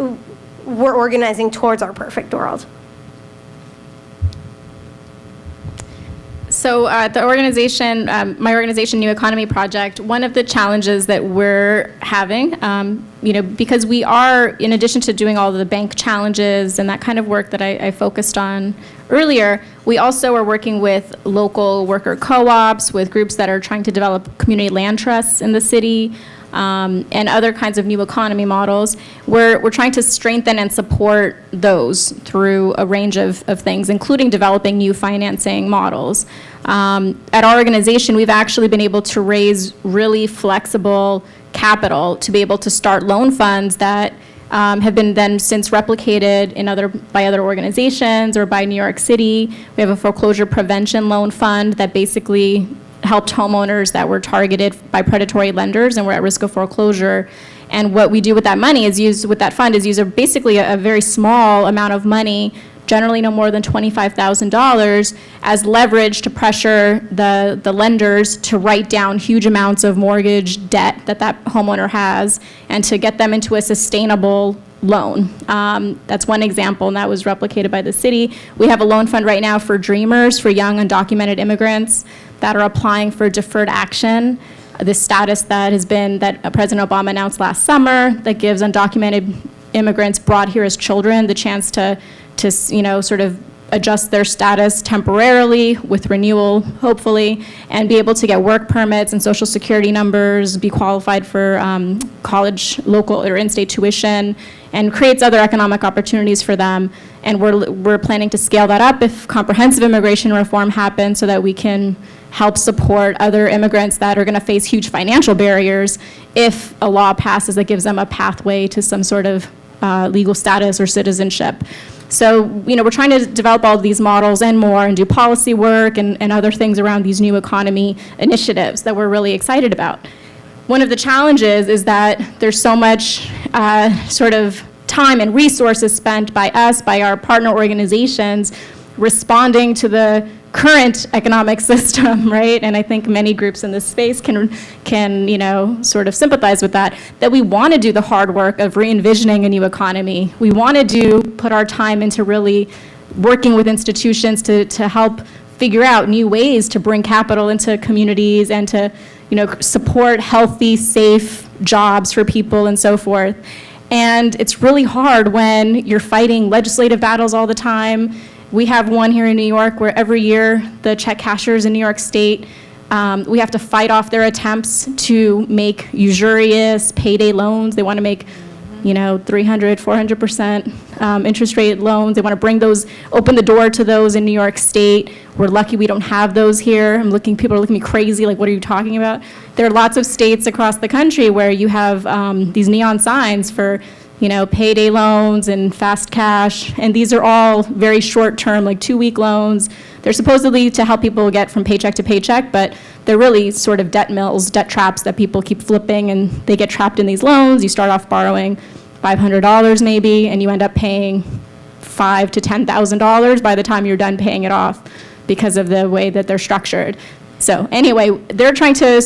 we're organizing towards our perfect world. So the organization, my organization, New Economy Project, one of the challenges that we're having, because we are, in addition to doing all of the bank challenges and that kind of work that I focused on earlier, we also are working with local worker co-ops, with groups that are trying to develop community land trusts in the city, and other kinds of new economy models. We're trying to strengthen and support those through a range of things, including developing new financing models. At our organization, we've actually been able to raise really flexible capital to be able to start loan funds that have been then since replicated by other organizations or by New York City. We have a foreclosure prevention loan fund that basically helped homeowners that were targeted by predatory lenders and were at risk of foreclosure. And what we do with that money is use basically a very small amount of money, generally no more than $25,000, as leverage to pressure the lenders to write down huge amounts of mortgage debt that homeowner has and to get them into a sustainable loan. That's one example, and that was replicated by the city. We have a loan fund right now for dreamers, for young undocumented immigrants that are applying for deferred action. This status that President Obama announced last summer that gives undocumented immigrants brought here as children the chance to sort of adjust their status temporarily with renewal, hopefully, and be able to get work permits and social security numbers, be qualified for college, local, or in-state tuition, and creates other economic opportunities for them. And we're planning to scale that up if comprehensive immigration reform happens so that we can help support other immigrants that are going to face huge financial barriers if a law passes that gives them a pathway to some sort of legal status or citizenship. So, we're trying to develop all of these models and more and do policy work and other things around these new economy initiatives that we're really excited about. One of the challenges is that there's so much sort of time and resources spent by us, by our partner organizations, responding to the current economic system, right? And I think many groups in this space can sort of sympathize with that we want to do the hard work of re-envisioning a new economy. We want to put our time into really working with institutions to help figure out new ways to bring capital into communities and to, support healthy, safe jobs for people and so forth. And it's really hard when you're fighting legislative battles all the time. We have one here in New York where every year the check cashers in New York State, we have to fight off their attempts to make usurious payday loans. They want to make, 300, 400% interest rate loans. They want to open the door to those in New York State. We're lucky we don't have those here. People are looking at me crazy, like, what are you talking about? There are lots of states across the country where you have these neon signs for payday loans and fast cash, and these are all very short-term, like 2-week loans. They're supposedly to help people get from paycheck to paycheck, but they're really sort of debt mills, debt traps that people keep flipping, and they get trapped in these loans. You start off borrowing $500 maybe, and you end up paying $5,000 to $10,000 by the time you're done paying it off because of the way that they're structured. So anyway, they're trying to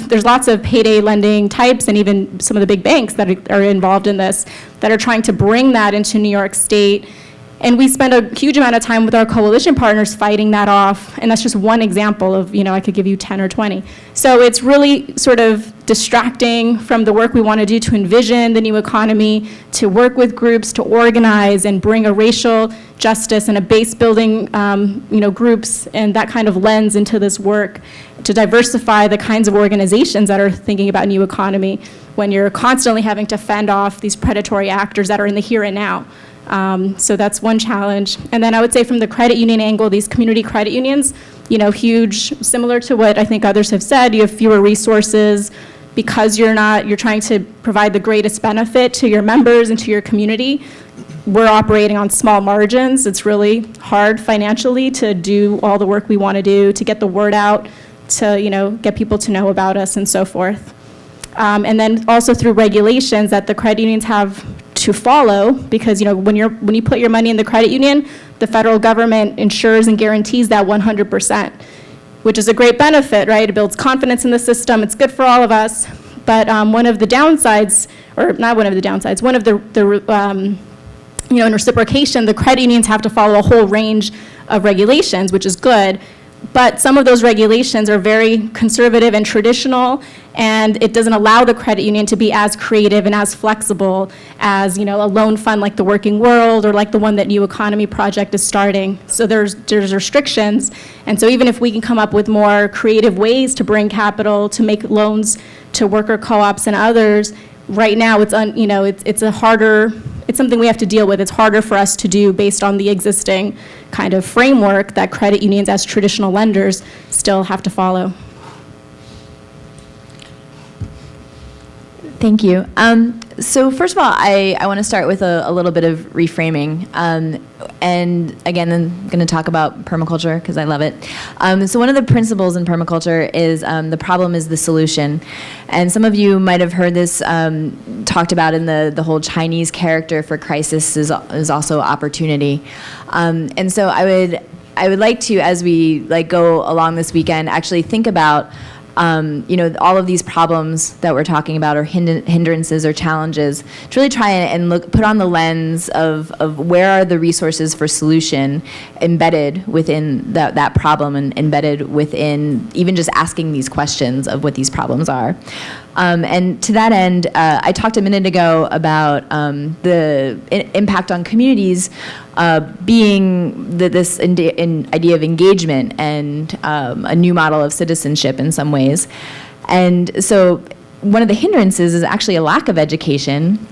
there's lots of payday lending types and even some of the big banks that are involved in this that are trying to bring that into New York State. And we spend a huge amount of time with our coalition partners fighting that off. And that's just one example of, I could give you 10 or 20. So it's really sort of distracting from the work we want to do to envision the new economy, to work with groups, to organize and bring a racial justice and a base building, groups and that kind of lens into this work, to diversify the kinds of organizations that are thinking about new economy when you're constantly having to fend off these predatory actors that are in the here and now. So that's one challenge. And then I would say from the credit union angle, these community credit unions, huge, similar to what I think others have said, you have fewer resources because you're trying to provide the greatest benefit to your members and to your community. We're operating on small margins. It's really hard financially to do all the work we want to do, to get the word out, to, get people to know about us and so forth. And then also through regulations that the credit unions have to follow, because when you put your money in the credit union, the federal government insures and guarantees that 100%, which is a great benefit, right? It builds confidence in the system. It's good for all of us. But one of the downsides, or not one of the downsides, one of the in reciprocation, the credit unions have to follow a whole range of regulations, which is good. But some of those regulations are very conservative and traditional, and it doesn't allow the credit union to be as creative and as flexible as, a loan fund like the Working World or like the one that New Economy Project is starting. So there's restrictions, and so even if we can come up with more creative ways to bring capital, to make loans to worker co-ops and others, right now it's something we have to deal with. It's harder for us to do based on the existing kind of framework that credit unions as traditional lenders still have to follow. Thank you. So first of all, I want to start with a little bit of reframing. and again, I'm going to talk about permaculture because I love it. So one of the principles in permaculture is the problem is the solution. And some of you might have heard this talked about in the whole Chinese character for crisis is also opportunity. And so I would like to, as we go along this weekend, actually think about all of these problems that we're talking about, or hindrances or challenges, to really try and put on the lens of where are the resources for solution embedded within that problem, and embedded within even just asking these questions of what these problems are. And to that end, I talked a minute ago about the impact on communities being this idea of engagement and a new model of citizenship in some ways. And so one of the hindrances is actually a lack of education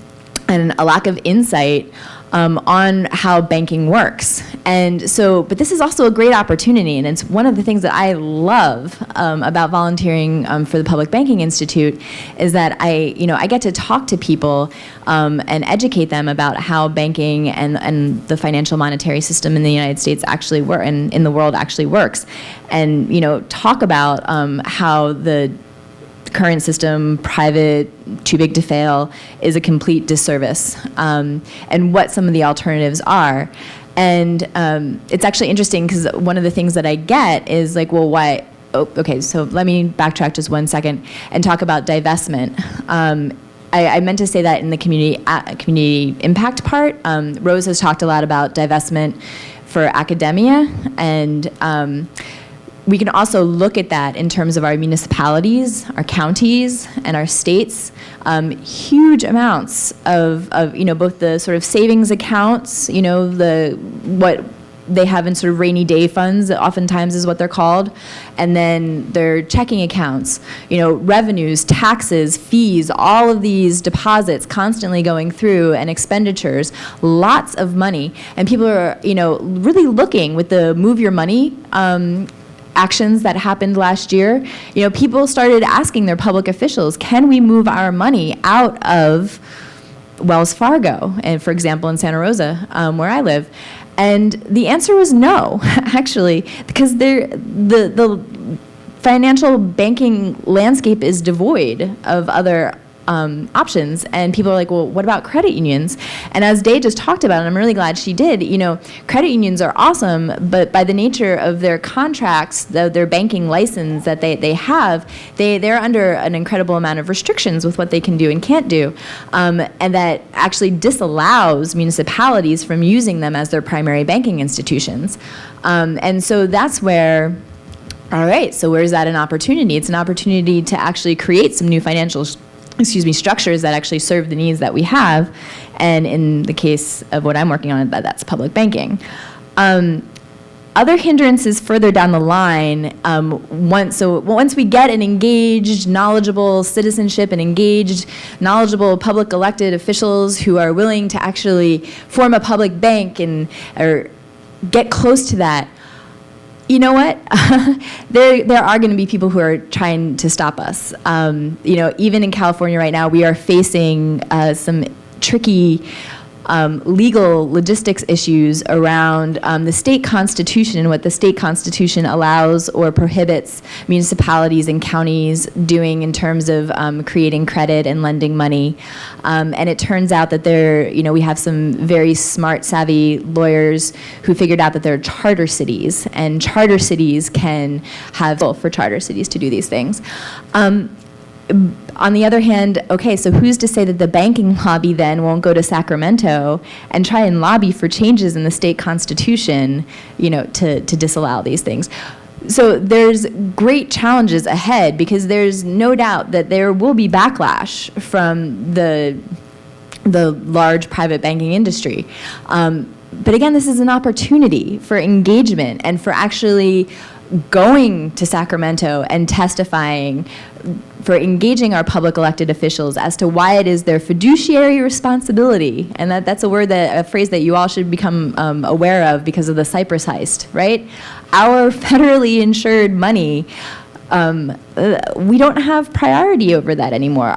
and a lack of insight on how banking works. And so, but this is also a great opportunity, and it's one of the things that I love about volunteering for the Public Banking Institute, is that I get to talk to people and educate them about how banking and the financial monetary system in the United States actually work, and in the world actually works, and talk about how the current system, private, too big to fail, is a complete disservice, and what some of the alternatives are. And it's actually interesting because one of the things that I get is like, well, why? Oh, okay, so let me backtrack just 1 second and talk about divestment. I meant to say that in the community impact part. Rose has talked a lot about divestment for academia, and we can also look at that in terms of our municipalities, our counties, and our states. Huge amounts of both the sort of savings accounts, what they have in sort of rainy day funds, oftentimes is what they're called, and then their checking accounts, revenues, taxes, fees, all of these deposits constantly going through, and expenditures, lots of money. And people are, really looking with the Move Your Money actions that happened last year. People started asking their public officials, can we move our money out of Wells Fargo, and for example, in Santa Rosa, where I live? And the answer was no, actually, because the financial banking landscape is devoid of other options. And people are like, well, what about credit unions? And as Day just talked about, and I'm really glad she did, credit unions are awesome, but by the nature of their contracts, their banking license that they have, they're under an incredible amount of restrictions with what they can do and can't do. And that actually disallows municipalities from using them as their primary banking institutions. And so that's where, all right, so where's that an opportunity? It's an opportunity to actually create some new structures that actually serve the needs that we have. And in the case of what I'm working on, that's public banking. Other hindrances further down the line, once we get an engaged, knowledgeable citizenship and engaged, knowledgeable public elected officials who are willing to actually form a public bank or get close to that, you know what? There are going to be people who are trying to stop us. Even in California right now, we are facing some tricky legal logistics issues around the state constitution and what the state constitution allows or prohibits municipalities and counties doing in terms of creating credit and lending money. And it turns out that we have some very smart, savvy lawyers who figured out that there are charter cities, and charter cities can have for charter cities to do these things. On the other hand, okay, so who's to say that the banking lobby then won't go to Sacramento and try and lobby for changes in the state constitution, to disallow these things? So there's great challenges ahead, because there's no doubt that there will be backlash from the large private banking industry. But again, this is an opportunity for engagement and for actually going to Sacramento and testifying, for engaging our public elected officials as to why it is their fiduciary responsibility, and that's a phrase that you all should become aware of because of the Cypress heist, right? Our federally insured money, we don't have priority over that anymore.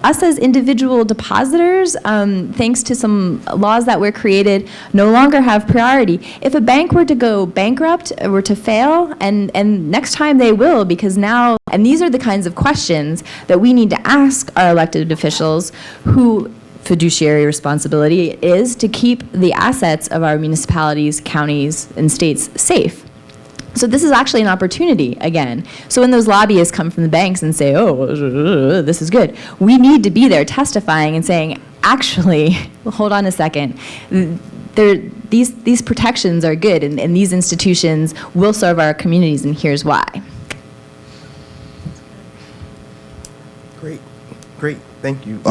us as individual depositors, thanks to some laws that were created, no longer have priority. If a bank were to go bankrupt or were to fail, and next time they will, because now, and these are the kinds of questions that we need to ask our elected officials, who fiduciary responsibility is to keep the assets of our municipalities, counties, and states safe. So this is actually an opportunity, again. So when those lobbyists come from the banks and say, oh, this is good, we need to be there testifying and saying, actually, hold on a second, these protections are good, and these institutions will serve our communities, and here's why. Great, thank you.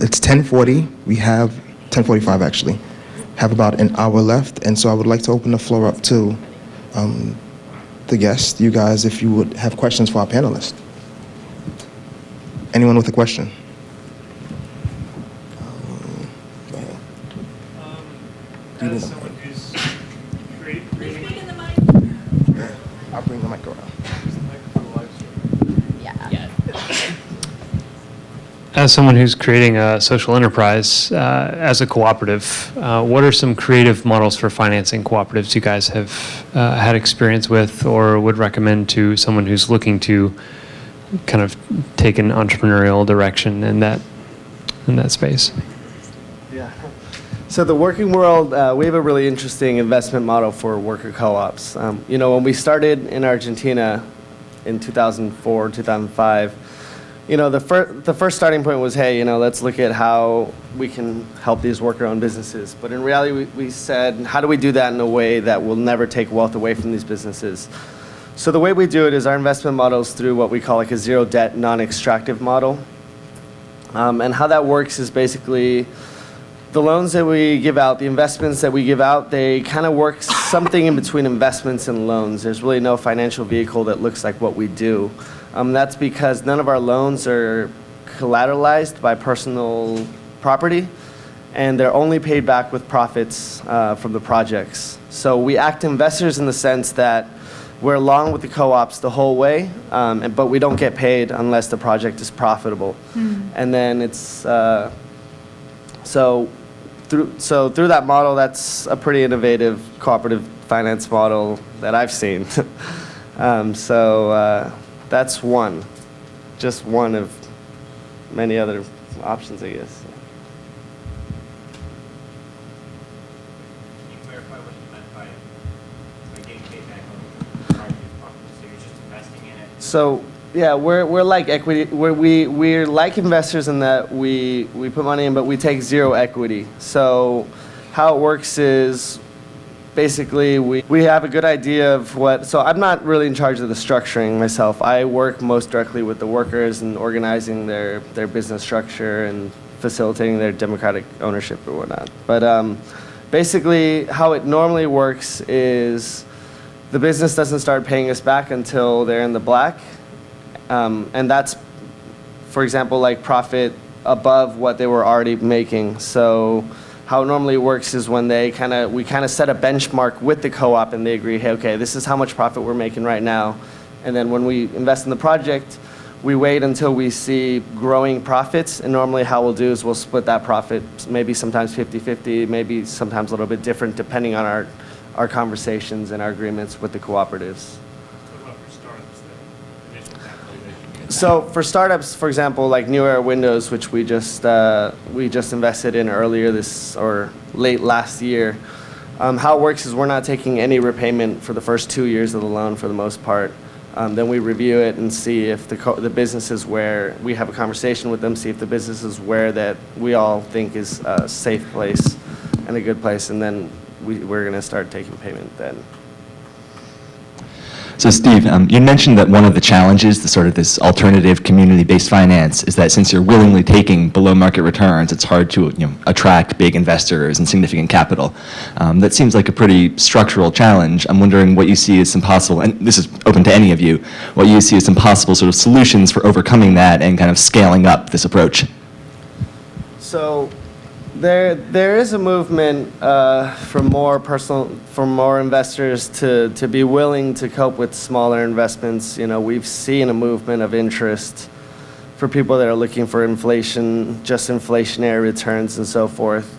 It's 10:40. We have 10:45 actually. Have about an hour left, and so I would like to open the floor up to the guests. You guys, if you would have questions for our panelists. Anyone with a question? As someone who's creating I'll bring the mic around. As someone who's creating a social enterprise as a cooperative, what are some creative models for financing cooperatives you guys have had experience with or would recommend to someone who's looking to kind of take an entrepreneurial direction in that space? Yeah. So the working world, we have a really interesting investment model for worker co-ops. When we started in Argentina in 2004, 2005, the first starting point was, hey, let's look at how we can help these worker-owned businesses. But in reality, we said, how do we do that in a way that will never take wealth away from these businesses? So the way we do it is our investment model is through what we call like a zero-debt, non-extractive model. And how that works is basically the loans that we give out, the investments that we give out, they kind of work something in between investments and loans. There's really no financial vehicle that looks like what we do. That's because none of our loans are collateralized by personal property, and they're only paid back with profits from the projects. So we act investors in the sense that we're along with the co-ops the whole way, but we don't get paid unless the project is profitable. And then it's, so through that model, that's a pretty innovative cooperative finance model that I've seen. That's just one of many other options, I guess. Can you clarify what you meant by getting paid back on the project profit? So you're just investing in it? So yeah, we're like equity. We're like investors in that we put money in, but we take zero equity. So how it works is, basically, we have a good idea of what, so I'm not really in charge of the structuring myself. I work most directly with the workers and organizing their business structure and facilitating their democratic ownership or whatnot. But basically, how it normally works is the business doesn't start paying us back until they're in the black. And that's, for example, like profit above what they were already making. So how it normally works is when we kind of set a benchmark with the co-op and they agree, hey, okay, this is how much profit we're making right now. And then when we invest in the project, we wait until we see growing profits. And normally how we'll do is we'll split that profit, maybe sometimes 50-50, maybe sometimes a little bit different depending on our conversations and our agreements with the cooperatives. What about for startups, the initial capitalization? So for startups, for example, like New Era Windows, which we just invested in earlier late last year, how it works is we're not taking any repayment for the first 2 years of the loan for the most part. Then we review it and see if the business is where we have a conversation with them, see if the business is where that we all think is a safe place and a good place, and then we're going to start taking payment then. So Steve, you mentioned that one of the challenges, the sort of this alternative community-based finance, is that since you're willingly taking below market returns, it's hard to attract big investors and significant capital. That seems like a pretty structural challenge. I'm wondering what you see as some possible, and this is open to any of you, what you see as some possible sort of solutions for overcoming that and kind of scaling up this approach. So there is a movement for more investors to be willing to cope with smaller investments. We've seen a movement of interest for people that are looking for just inflationary returns and so forth.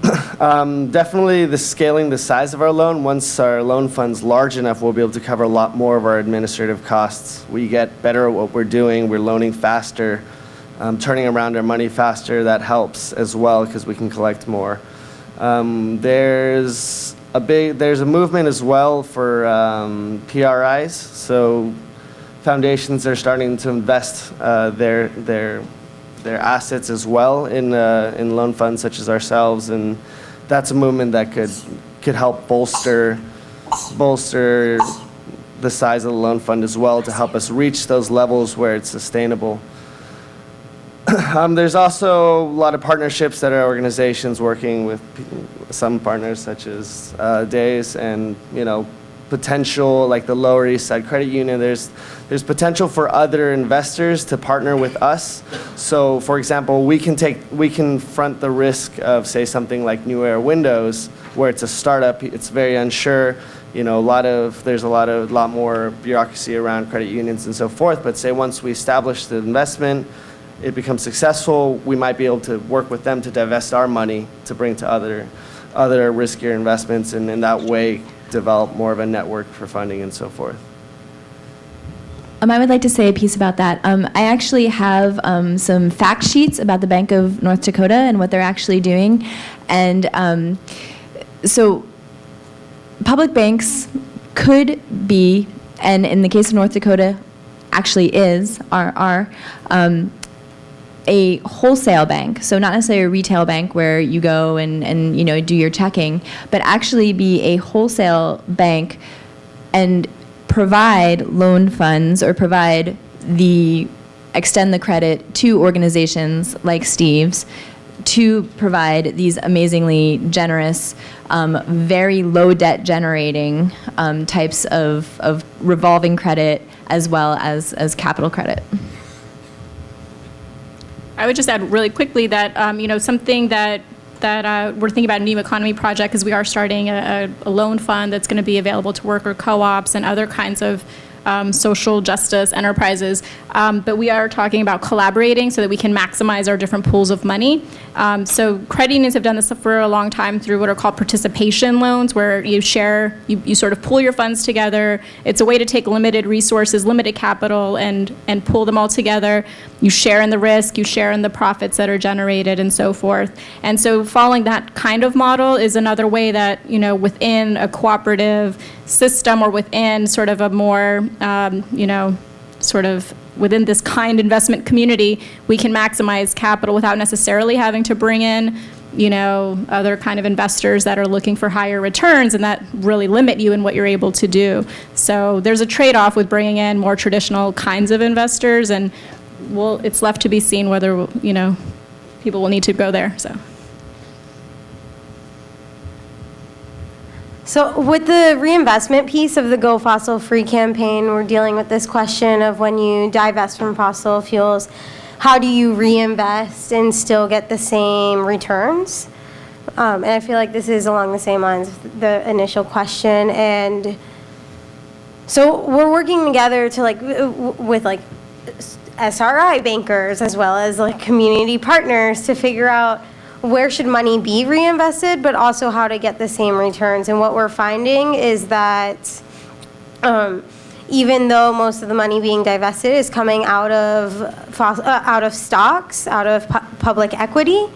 Definitely the scaling the size of our loan. Once our loan fund's large enough, we'll be able to cover a lot more of our administrative costs. We get better at what we're doing. We're loaning faster, turning around our money faster. That helps as well because we can collect more. There's a movement as well for PRIs. So foundations are starting to invest their assets as well in loan funds such as ourselves, and that's a movement that could help bolster the size of the loan fund as well to help us reach those levels where it's sustainable. There's also a lot of partnerships that our organizations working with some partners such as Days and potential like the Lower East Side Credit Union. There's potential for other investors to partner with us. So for example, we can front the risk of say something like New Era Windows where it's a startup, it's very unsure, there's a lot more bureaucracy around credit unions and so forth, but say once we establish the investment, it becomes successful, we might be able to work with them to divest our money to bring to other riskier investments, and in that way develop more of a network for funding and so forth. I would like to say a piece about that. I actually have some fact sheets about the Bank of North Dakota and what they're actually doing. And so public banks could be, and in the case of North Dakota, actually are a wholesale bank, so not necessarily a retail bank where you go and do your checking, but actually be a wholesale bank and provide loan funds or extend the credit to organizations like Steve's to provide these amazingly generous, very low debt generating types of revolving credit as well as capital credit. I would just add really quickly that, something that we're thinking about a new economy project is we are starting a loan fund that's going to be available to worker co-ops and other kinds of social justice enterprises. But we are talking about collaborating so that we can maximize our different pools of money. So credit unions have done this for a long time through what are called participation loans, where you share, you sort of pool your funds together. It's a way to take limited resources, limited capital, and pool them all together. You share in the risk, you share in the profits that are generated, and so forth. And so following that kind of model is another way that, within a cooperative system or within sort of a more, sort of within this kind investment community, we can maximize capital without necessarily having to bring in, other kind of investors that are looking for higher returns and that really limit you in what you're able to do. So there's a trade-off with bringing in more traditional kinds of investors, and it's left to be seen whether, people will need to go there, so. So with the reinvestment piece of the Go Fossil Free campaign, we're dealing with this question of when you divest from fossil fuels, how do you reinvest and still get the same returns? And I feel like this is along the same lines of the initial question. And so we're working together to with SRI bankers as well as community partners to figure out where should money be reinvested, but also how to get the same returns. And what we're finding is that even though most of the money being divested is coming out of stocks, out of public equity,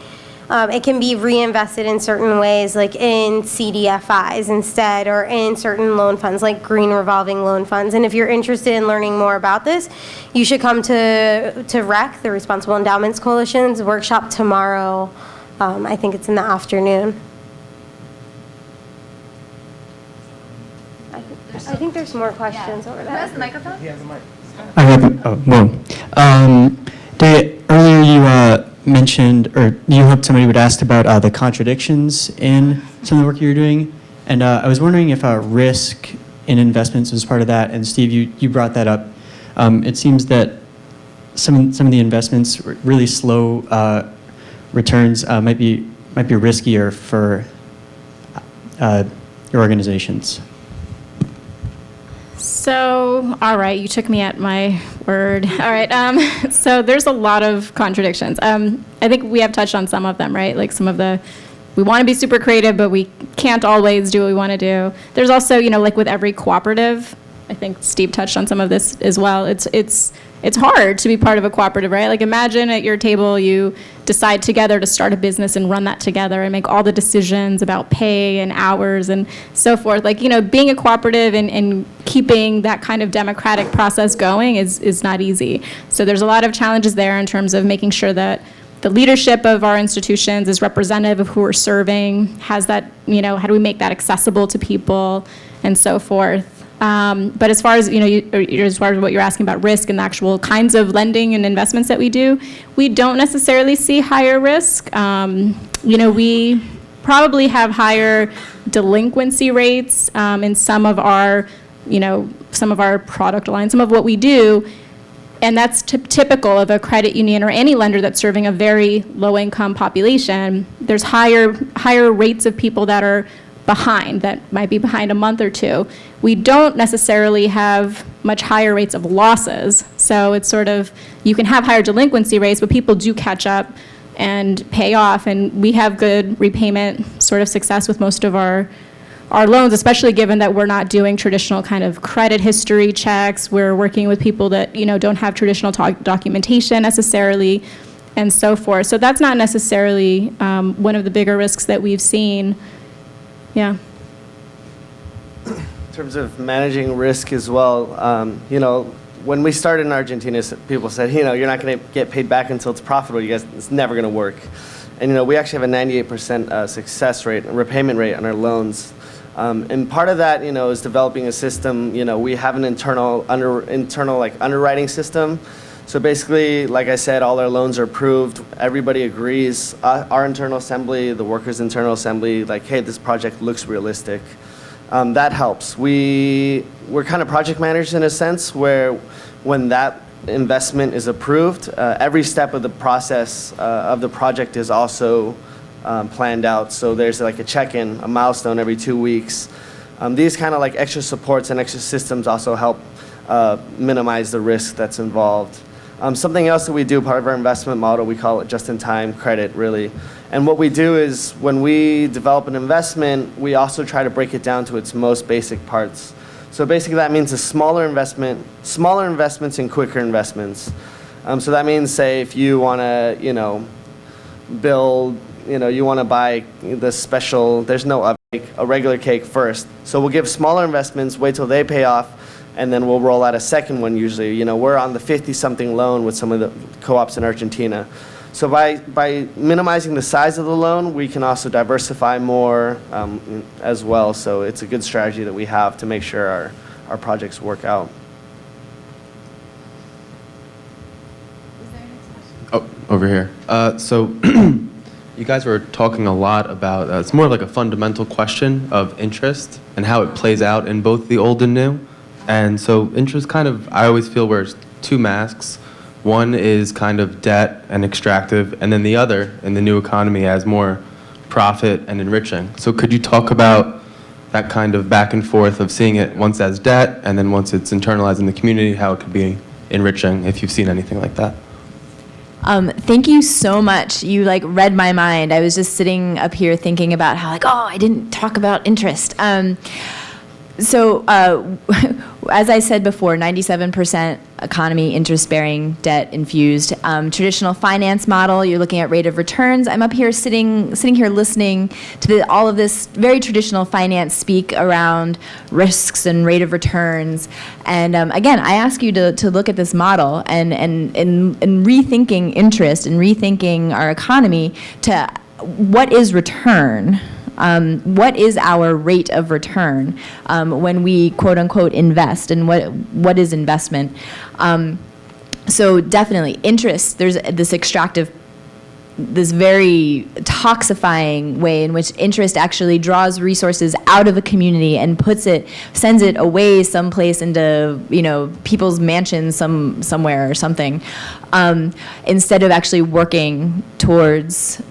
it can be reinvested in certain ways, like in CDFIs instead, or in certain loan funds, like green revolving loan funds. And if you're interested in learning more about this, you should come to REC, the Responsible Endowments Coalition's workshop tomorrow. I think it's in the afternoon. I think there's more questions over there. Who has the microphone? He has a mic. I have, Wong. Earlier you mentioned, or you hoped somebody would ask about the contradictions in some of the work you were doing, and I was wondering if risk in investments was part of that, and Steve, you brought that up. It seems that some of the investments really slow returns might be riskier for your organizations. So, all right, you took me at my word. All right, so there's a lot of contradictions. I think we have touched on some of them, right? Like some of the, we want to be super creative, but we can't always do what we want to do. There's also, like with every cooperative, I think Steve touched on some of this as well. It's hard to be part of a cooperative, right? Like imagine at your table you decide together to start a business and run that together and make all the decisions about pay and hours and so forth. Like, being a cooperative and keeping that kind of democratic process going is not easy. So there's a lot of challenges there in terms of making sure that the leadership of our institutions is representative of who we're serving, has that, how do we make that accessible to people and so forth. But as far as, as far as what you're asking about risk and the actual kinds of lending and investments that we do, we don't necessarily see higher risk. We probably have higher delinquency rates in some of our product lines, some of what we do. And that's typical of a credit union or any lender that's serving a very low-income population. There's higher rates of people that are behind, that might be behind a month or two. We don't necessarily have much higher rates of losses. So it's sort of, you can have higher delinquency rates, but people do catch up and pay off. And we have good repayment sort of success with most of our loans, especially given that we're not doing traditional kind of credit history checks. We're working with people that, don't have traditional documentation necessarily and so forth. So that's not necessarily one of the bigger risks that we've seen. Yeah. In terms of managing risk as well, when we started in Argentina, people said, you're not going to get paid back until it's profitable. You guys, it's never going to work. And, we actually have a 98% success rate, repayment rate on our loans. And part of that, is developing a system. We have an internal underwriting system. So basically, like I said, all our loans are approved. Everybody agrees. Our internal assembly, the workers' internal assembly, like, hey, this project looks realistic. That helps. We're kind of project managers in a sense, where when that investment is approved, every step of the process of the project is also planned out. So there's like a check-in, a milestone every 2 weeks. These kind of like extra supports and extra systems also help minimize the risk that's involved. Something else that we do, part of our investment model, we call it just-in-time credit, really. And what we do is when we develop an investment, we also try to break it down to its most basic parts. So basically that means smaller investments and quicker investments. So that means, say, if you want to, build, you want to buy the special, there's no a regular cake first. So we'll give smaller investments, wait till they pay off, and then we'll roll out a second one usually. We're on the 50-something loan with some of the co-ops in Argentina. So by minimizing the size of the loan, we can also diversify more as well. So it's a good strategy that we have to make sure our projects work out. Oh, over here. So you guys were talking a lot about, it's more like a fundamental question of interest and how it plays out in both the old and new. And so interest kind of, I always feel, wears two masks. One is kind of debt and extractive, and then the other in the new economy as more profit and enriching. So could you talk about that kind of back and forth of seeing it once as debt and then once it's internalized in the community, how it could be enriching, if you've seen anything like that? Thank you so much. You read my mind. I was just sitting up here thinking about how I didn't talk about interest. So as I said before, 97% economy interest-bearing, debt-infused. Traditional finance model, you're looking at rate of returns. I'm up here sitting here listening to all of this very traditional finance speak around risks and rate of returns. And again, I ask you to look at this model and rethinking interest and rethinking our economy to what is return? What is our rate of return when we quote unquote invest, and what is investment? So definitely interest, there's this extractive, this very toxifying way in which interest actually draws resources out of a community and sends it away someplace into, people's mansions somewhere or something, instead of actually working towards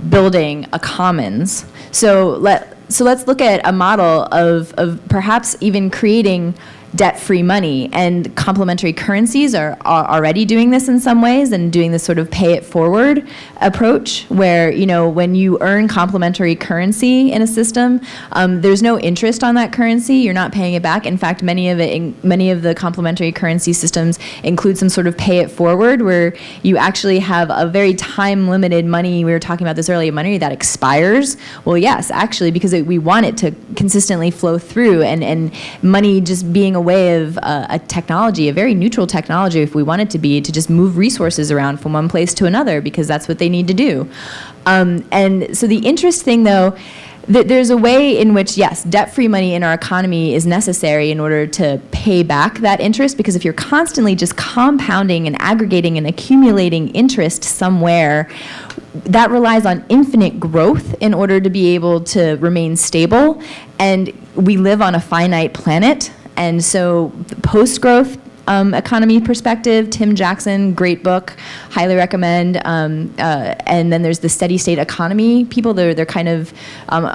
building a commons. So let's look at a model of perhaps even creating debt-free money. And complementary currencies are already doing this in some ways and doing this sort of pay-it-forward approach where, when you earn complementary currency in a system, there's no interest on that currency. You're not paying it back. In fact, many of the complementary currency systems include some sort of pay-it-forward where you actually have a very time-limited money. We were talking about this earlier, money that expires. Well, yes, actually, because we want it to consistently flow through, and money just being a way of a technology, a very neutral technology, if we want it to be, to just move resources around from one place to another because that's what they need to do. And so the interest thing, though, there's a way in which, yes, debt-free money in our economy is necessary in order to pay back that interest, because if you're constantly just compounding and aggregating and accumulating interest somewhere, that relies on infinite growth in order to be able to remain stable. And we live on a finite planet, and so post-growth economy perspective, Tim Jackson, great book, highly recommend. And then there's the steady state economy people. They're kind of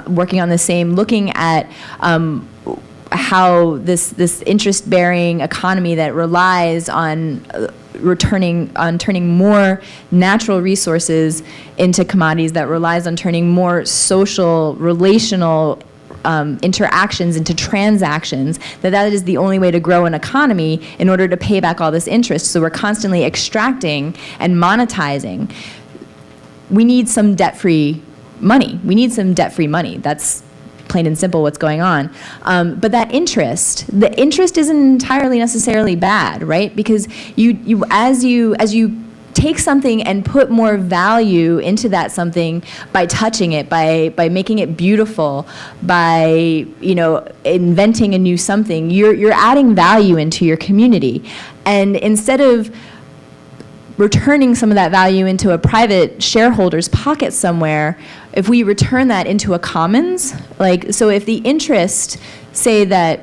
working on the same, looking at how this interest-bearing economy that relies on turning more natural resources into commodities, that relies on turning more social, relational interactions into transactions, that is the only way to grow an economy in order to pay back all this interest. So we're constantly extracting and monetizing. We need some debt-free money. That's plain and simple what's going on. But the interest isn't entirely necessarily bad, right? Because as you take something and put more value into that something by touching it, by making it beautiful, by inventing a new something, you're adding value into your community. And instead of returning some of that value into a private shareholder's pocket somewhere, if we return that into a commons, so if the interest, say that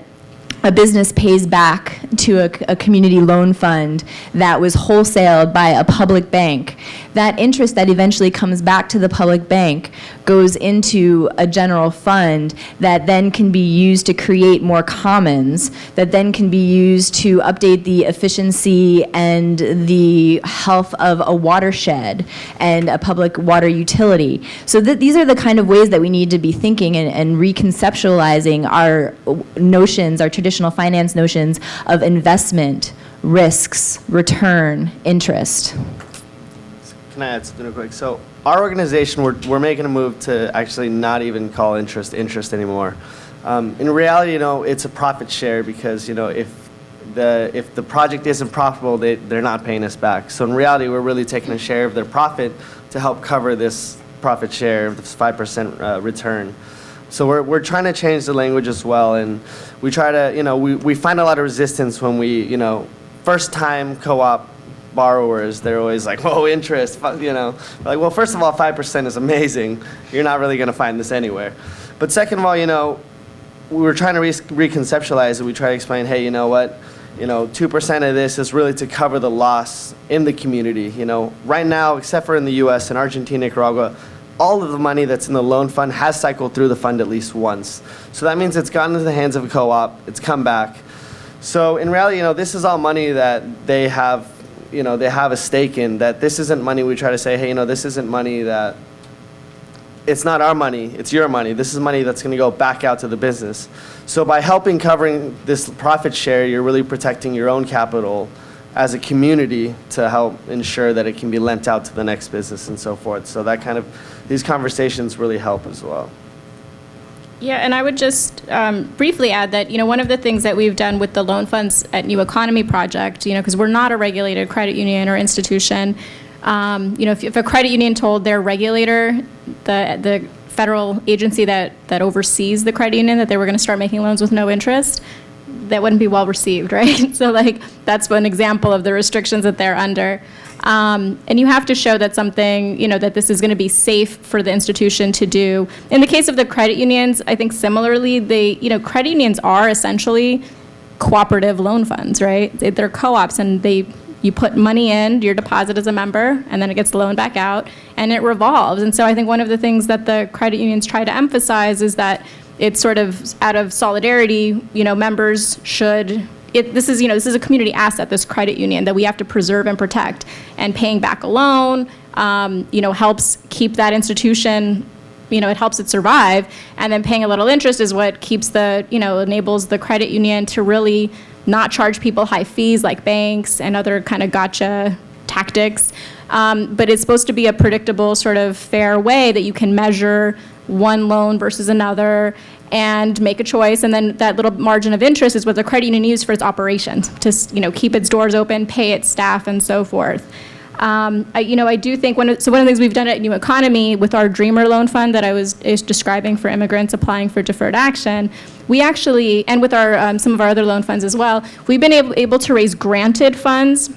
a business pays back to a community loan fund that was wholesaled by a public bank, that interest that eventually comes back to the public bank goes into a general fund that then can be used to create more commons, that then can be used to update the efficiency and the health of a watershed and a public water utility. So these are the kind of ways that we need to be thinking and reconceptualizing our notions, our traditional finance notions of investment, risks, return, interest. Can I add something real quick? So our organization, we're making a move to actually not even call interest anymore. In reality, it's a profit share because, if the project isn't profitable, they're not paying us back. So in reality, we're really taking a share of their profit to help cover this profit share of this 5% return. So we're trying to change the language as well, and we try to, we find a lot of resistance when we, first-time co-op borrowers, they're always like, whoa, interest, Like, well, first of all, 5% is amazing. You're not really going to find this anywhere. But second of all, we were trying to reconceptualize it. We try to explain, hey, you know what? 2% of this is really to cover the loss in the community. Right now, except for in the U.S. and Argentina, Nicaragua, all of the money that's in the loan fund has cycled through the fund at least once. So that means it's gone into the hands of a co-op, it's come back. So in reality, this is all money that they have, they have a stake in, that this isn't money we try to say, hey, this isn't money that, it's not our money, it's your money. This is money that's gonna go back out to the business. So by covering this profit share, you're really protecting your own capital as a community to help ensure that it can be lent out to the next business and so forth. So these conversations really help as well. Yeah, and I would just briefly add that, one of the things that we've done with the loan funds at New Economy Project, because we're not a regulated credit union or institution, if a credit union told their regulator, the federal agency that oversees the credit union, that they were going to start making loans with no interest, that wouldn't be well received, right? So that's one example of the restrictions that they're under. And you have to show that something, that this is going to be safe for the institution to do. In the case of the credit unions, I think similarly, credit unions are essentially cooperative loan funds, right? They're co-ops, and you put money in, your deposit as a member, and then it gets loaned back out, and it revolves. And so I think one of the things that the credit unions try to emphasize is that it's sort of out of solidarity, members should this is a community asset, this credit union, that we have to preserve and protect. And paying back a loan, helps keep that institution, it helps it survive. And then paying a little interest is what keeps enables the credit union to really not charge people high fees like banks and other kind of gotcha tactics. But it's supposed to be a predictable, sort of fair way that you can measure one loan versus another and make a choice. And then that little margin of interest is what the credit union uses for its operations, to keep its doors open, pay its staff, and so forth. I do think one of the things we've done at New Economy with our Dreamer Loan Fund that I was describing for immigrants applying for deferred action, we actually, and with our some of our other loan funds as well, we've been able to raise granted funds,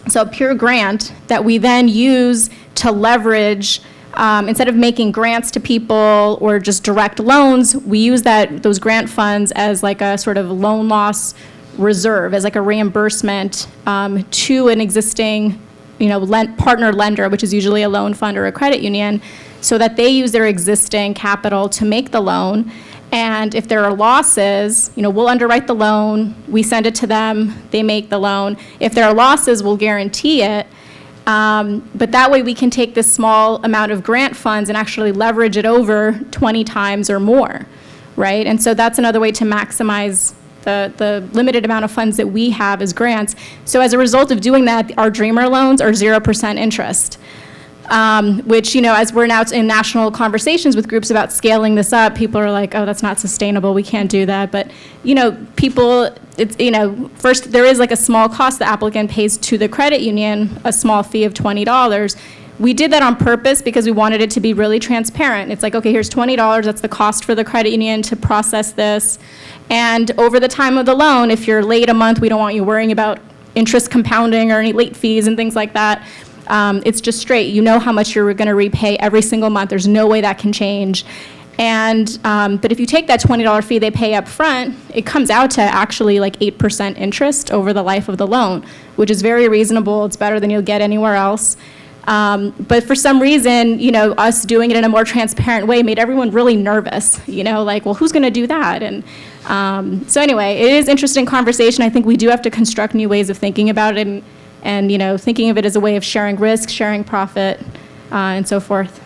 so a pure grant that we then use to leverage. Instead of making grants to people or just direct loans, we use those grant funds as like a sort of loan loss reserve, as like a reimbursement to an existing partner lender, which is usually a loan fund or a credit union, so that they use their existing capital to make the loan. And if there are losses, we'll underwrite the loan, we send it to them, they make the loan. If there are losses, we'll guarantee it. But that way we can take this small amount of grant funds and actually leverage it over 20 times or more, right? And so that's another way to maximize the limited amount of funds that we have as grants. So as a result of doing that, our Dreamer loans are 0% interest, which, as we're now in national conversations with groups about scaling this up, people are like, oh, that's not sustainable, we can't do that. But, people, first there is like a small cost the applicant pays to the credit union, a small fee of $20. We did that on purpose because we wanted it to be really transparent. It's like, okay, here's $20, that's the cost for the credit union to process this. And over the time of the loan, if you're late a month, we don't want you worrying about interest compounding or any late fees and things like that. It's just straight. You know how much you're going to repay every single month. There's no way that can change. And but if you take that $20 fee they pay up front, it comes out to actually like 8% interest over the life of the loan, which is very reasonable. It's better than you'll get anywhere else. But for some reason, us doing it in a more transparent way made everyone really nervous, like, well, who's going to do that? And so anyway, it is interesting conversation. I think we do have to construct new ways of thinking about it and thinking of it as a way of sharing risk, sharing profit, and so forth.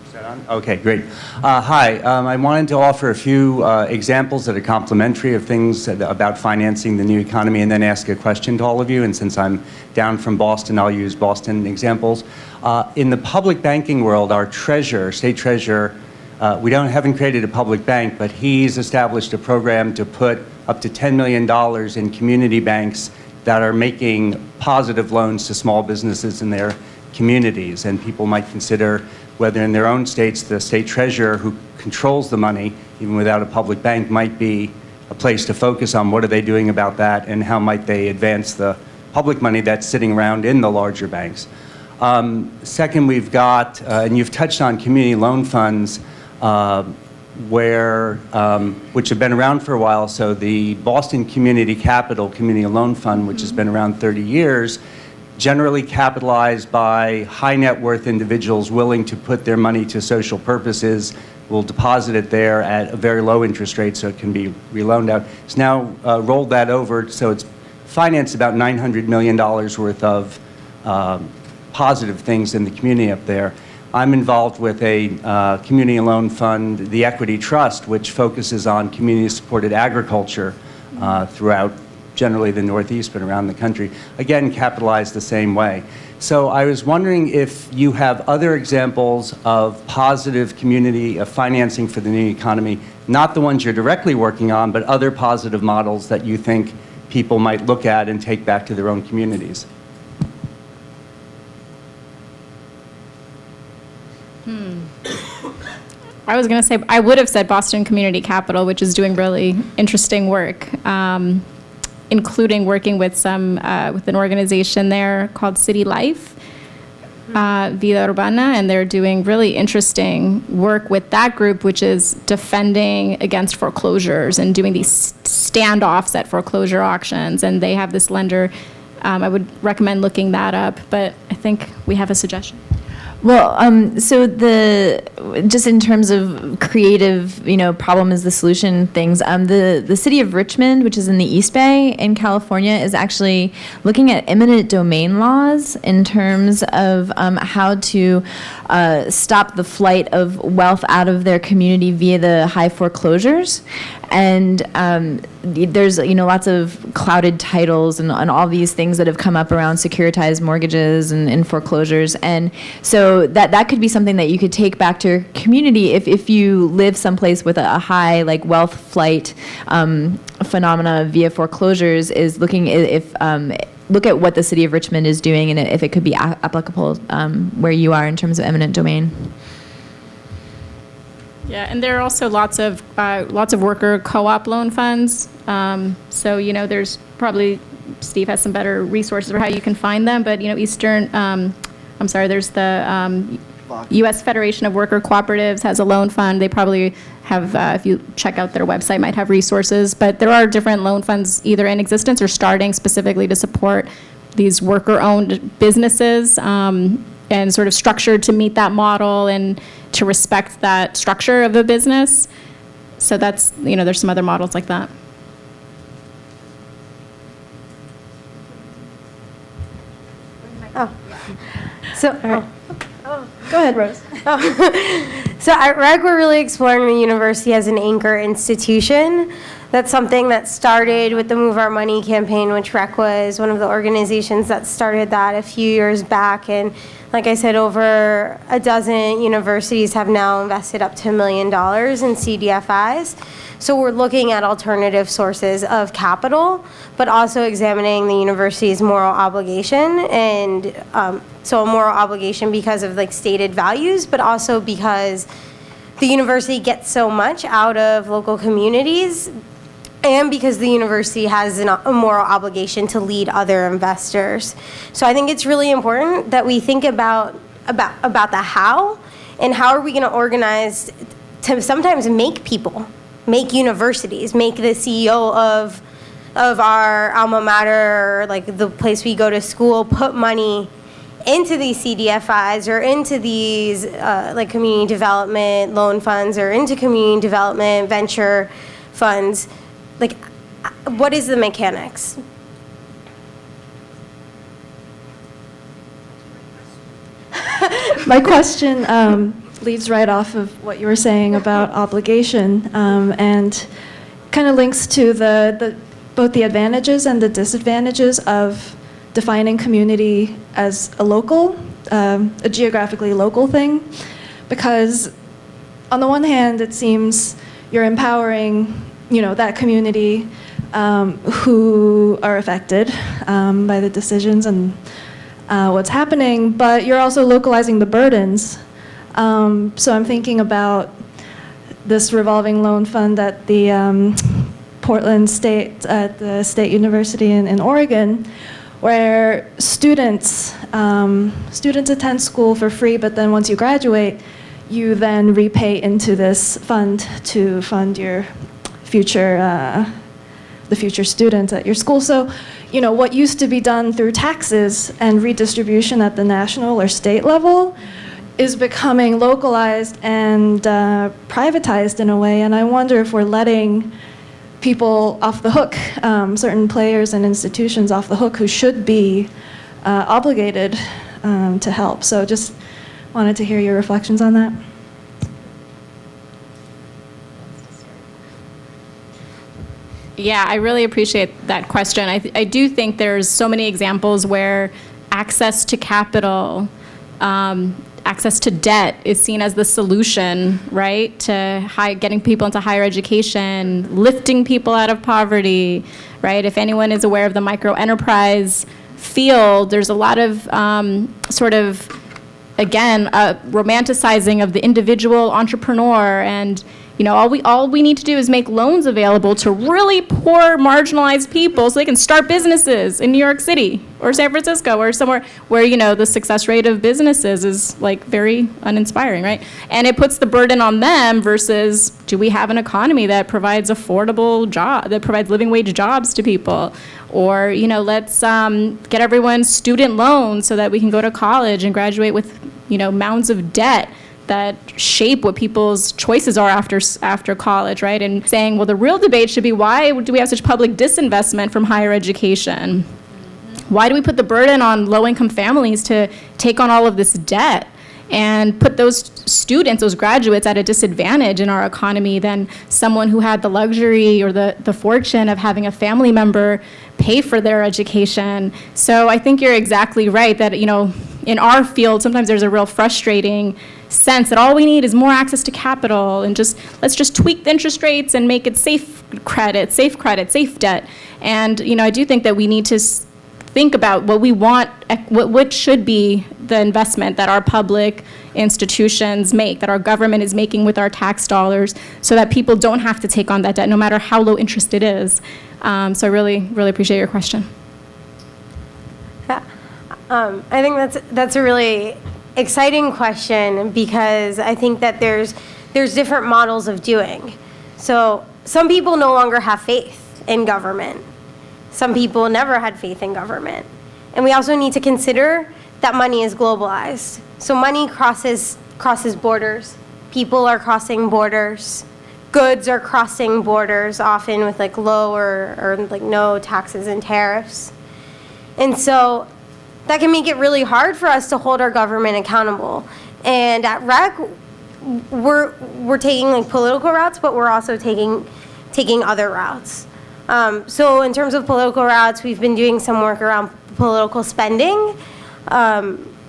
Is that on? Okay, great. Hi, I wanted to offer a few examples that are complementary of things about financing the new economy and then ask a question to all of you. And since I'm down from Boston, I'll use Boston examples. In the public banking world, our treasurer, state treasurer, we haven't created a public bank, but he's established a program to put up to $10 million in community banks that are making positive loans to small businesses in their communities. And people might consider whether in their own states, the state treasurer who controls the money, even without a public bank, might be a place to focus on what are they doing about that and how might they advance the public money that's sitting around in the larger banks. Second, we've got, and you've touched on community loan funds, which have been around for a while. So the Boston Community Capital Community Loan Fund, which has been around 30 years, generally capitalized by high net worth individuals willing to put their money to social purposes, will deposit it there at a very low interest rate so it can be reloaned out. It's now rolled that over, so it's financed about $900 million worth of positive things in the community up there. I'm involved with a community loan fund, the Equity Trust, which focuses on community-supported agriculture throughout generally the Northeast, but around the country. Again, capitalized the same way. So I was wondering if you have other examples of positive community financing for the new economy, not the ones you're directly working on, but other positive models that you think people might look at and take back to their own communities. I was going to say, I would have said Boston Community Capital, which is doing really interesting work, including working with with an organization there called City Life, Vida Urbana, and they're doing really interesting work with that group, which is defending against foreclosures and doing these standoffs at foreclosure auctions. And they have this lender. I would recommend looking that up, but I think we have a suggestion. Well, so just in terms of creative, problem is the solution things, the city of Richmond, which is in the East Bay in California, is actually looking at eminent domain laws in terms of how to stop the flight of wealth out of their community via the high foreclosures. And there's, lots of clouded titles and all these things that have come up around securitized mortgages and foreclosures. And so that could be something that you could take back to your community if you live someplace with a high, wealth flight phenomena via foreclosures, is looking look at what the city of Richmond is doing and if it could be applicable where you are in terms of eminent domain. Yeah, and there are also lots of worker co-op loan funds. So there's probably Steve has some better resources for how you can find them. But there's the U.S. Federation of Worker Cooperatives has a loan fund. They probably have, if you check out their website, might have resources. But there are different loan funds either in existence or starting specifically to support these worker-owned businesses. And sort of structured to meet that model and to respect that structure of the business. So that's, there's some other models like that. Go ahead, Rose. So at REG, we're really exploring the university as an anchor institution. That's something that started with the Move Our Money campaign, which REC was one of the organizations that started that a few years back. And like I said, over a dozen universities have now invested up to $1 million in CDFIs. So we're looking at alternative sources of capital, but also examining the university's moral obligation. And so a moral obligation because of stated values, but also because the university gets so much out of local communities, and because the university has a moral obligation to lead other investors. So I think it's really important that we think about the how, and how are we going to organize to sometimes make universities, make the CEO of our alma mater, or the place we go to school, put money into these CDFIs or into these community development loan funds or into community development venture funds. What is the mechanics? My question leads right off of what you were saying about obligation, and kind of links to both the advantages and the disadvantages of defining community as a geographically local thing. Because on the one hand, it seems you're empowering that community who are affected by the decisions and what's happening, but you're also localizing the burdens. So I'm thinking about this revolving loan fund at the Portland State, at the State University in Oregon, where students attend school for free, but then once you graduate, you then repay into this fund to fund your the future students at your school. So, what used to be done through taxes and redistribution at the national or state level is becoming localized and privatized in a way. And I wonder if we're letting people off the hook, certain players and institutions off the hook who should be obligated to help. So just wanted to hear your reflections on that. Yeah, I really appreciate that question. I do think there's so many examples where access to capital, access to debt is seen as the solution, right? To getting people into higher education, lifting people out of poverty, right? If anyone is aware of the microenterprise field, there's a lot of romanticizing of the individual entrepreneur, and all we need to do is make loans available to really poor, marginalized people so they can start businesses in New York City or San Francisco or somewhere where, the success rate of businesses is very uninspiring, right? And it puts the burden on them versus, do we have an economy that provides affordable that provides living wage jobs to people? Or, let's get everyone student loans so that we can go to college and graduate with mounds of debt that shape what people's choices are after college, right? And saying, well, the real debate should be, why do we have such public disinvestment from higher education? Why do we put the burden on low-income families to take on all of this debt and put those students, those graduates, at a disadvantage in our economy than someone who had the luxury or the fortune of having a family member pay for their education? So I think you're exactly right that, in our field, sometimes there's a real frustrating sense that all we need is more access to capital, and let's just tweak the interest rates and make it safe credit, safe debt. And, I do think that we need to think about what we want, what should be the investment that our public institutions make, that our government is making with our tax dollars, so that people don't have to take on that debt, no matter how low interest it is. So I really, really appreciate your question. Yeah. I think that's a really exciting question, because I think that there's different models of doing. So some people no longer have faith in government. Some people never had faith in government. And we also need to consider that money is globalized. So money crosses borders. People are crossing borders. Goods are crossing borders, often with low or no taxes and tariffs. And so that can make it really hard for us to hold our government accountable. And at REC, we're taking political routes, but we're also taking other routes. So in terms of political routes, we've been doing some work around political spending.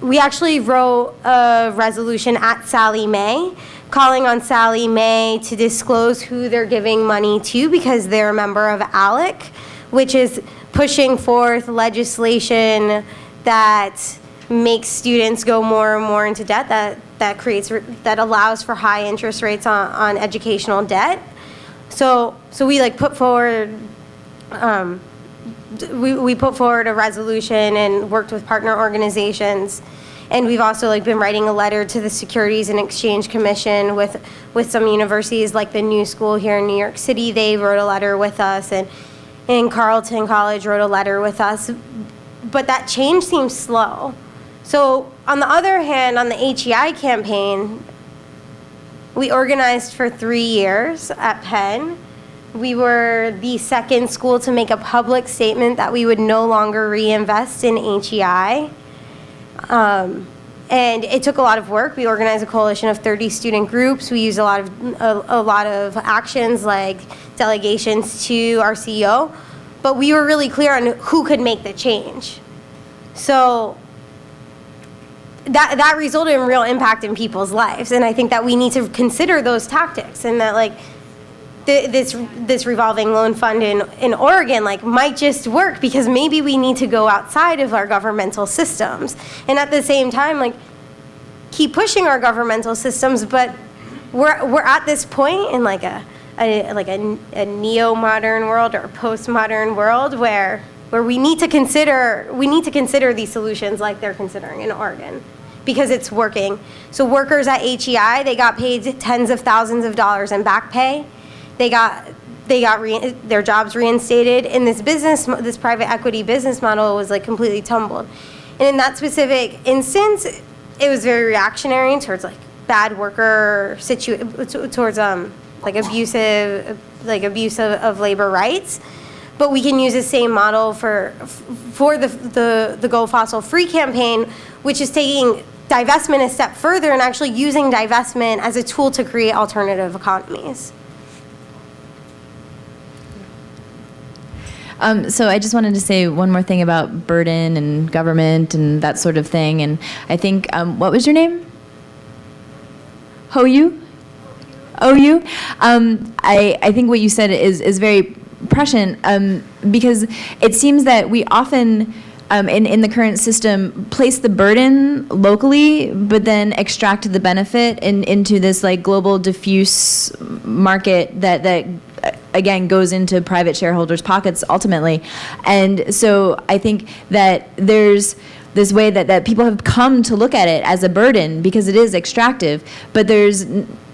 We actually wrote a resolution at Sallie Mae, calling on Sallie Mae to disclose who they're giving money to, because they're a member of ALEC, which is pushing forth legislation that makes students go more and more into debt, that allows for high interest rates on educational debt. So we put forward we put forward a resolution and worked with partner organizations, and we've also been writing a letter to the Securities and Exchange Commission with some universities, like the New School here in New York City. They wrote a letter with us, and Carleton College wrote a letter with us. But that change seems slow. So on the other hand, on the HEI campaign, we organized for 3 years at Penn. We were the second school to make a public statement that we would no longer reinvest in HEI. And it took a lot of work. We organized a coalition of 30 student groups. We used a lot of actions, like delegations to our CEO. But we were really clear on who could make the change. So that resulted in real impact in people's lives. And I think that we need to consider those tactics, and that this revolving loan fund in Oregon might just work because maybe we need to go outside of our governmental systems, and at the same time keep pushing our governmental systems. But we're at this point in a neo-modern world or postmodern world where we need to consider these solutions like they're considering in Oregon, because it's working. So workers at HEI, they got paid tens of thousands of dollars in back pay. They got their jobs reinstated, and this private equity business model was completely tumbled. And in that specific instance, it was very reactionary towards bad worker towards abuse of labor rights. But we can use the same model for the Go Fossil Free campaign, which is taking divestment a step further and actually using divestment as a tool to create alternative economies. So I just wanted to say one more thing about burden and government and that sort of thing. And I think, what was your name? Ho-Yu? O-U? I think what you said is very prescient, because it seems that we often, in the current system, place the burden locally, but then extract the benefit into this global diffuse market that again goes into private shareholders' pockets ultimately. And so I think that there's this way that people have come to look at it as a burden because it is extractive, but there's,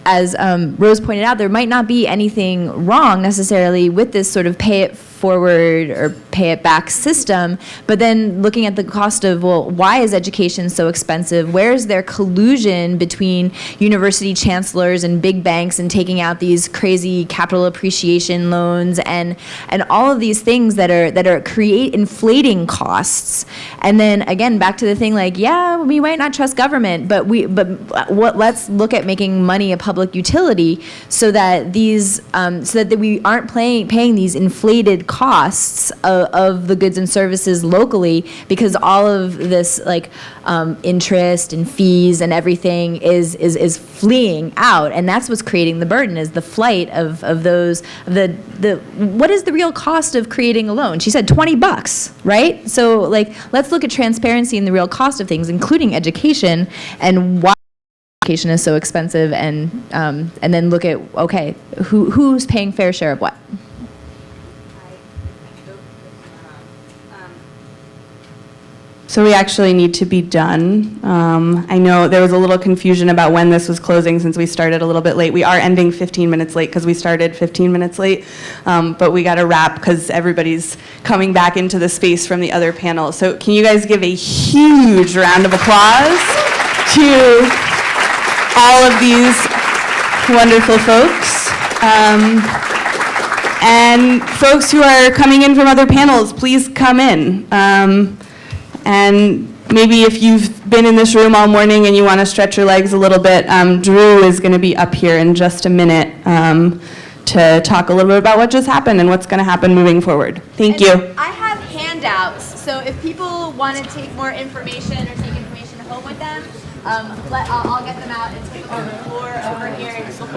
as Rose pointed out, there might not be anything wrong necessarily with this sort of pay it forward or pay it back system, but then looking at the cost of, well, why is education so expensive? Where is there collusion between university chancellors and big banks and taking out these crazy capital appreciation loans and all of these things that are create inflating costs? And then again, back to the thing like, yeah, we might not trust government, but let's look at making money a public utility so that we aren't paying these inflated costs of the goods and services locally, because all of this like interest and fees and everything is fleeing out, and that's what's creating the burden, is the flight of those what is the real cost of creating a loan? She said $20, right? So like, let's look at transparency and the real cost of things, including education, and why education is so expensive, and then look at, okay, who's paying fair share of what? So we actually need to be done. I know there was a little confusion about when this was closing since we started a little bit late. We are ending 15 minutes late because we started 15 minutes late, but we got to wrap because everybody's coming back into the space from the other panel. So can you guys give a huge round of applause to all of these wonderful folks? And folks who are coming in from other panels, please come in. And maybe if you've been in this room all morning and you want to stretch your legs a little bit, Drew is going to be up here in just a minute to talk a little bit about what just happened and what's going to happen moving forward. Thank you. I have handouts, so if people want to take more information or take information home with them, I'll get them out and take them on the floor over here. And just look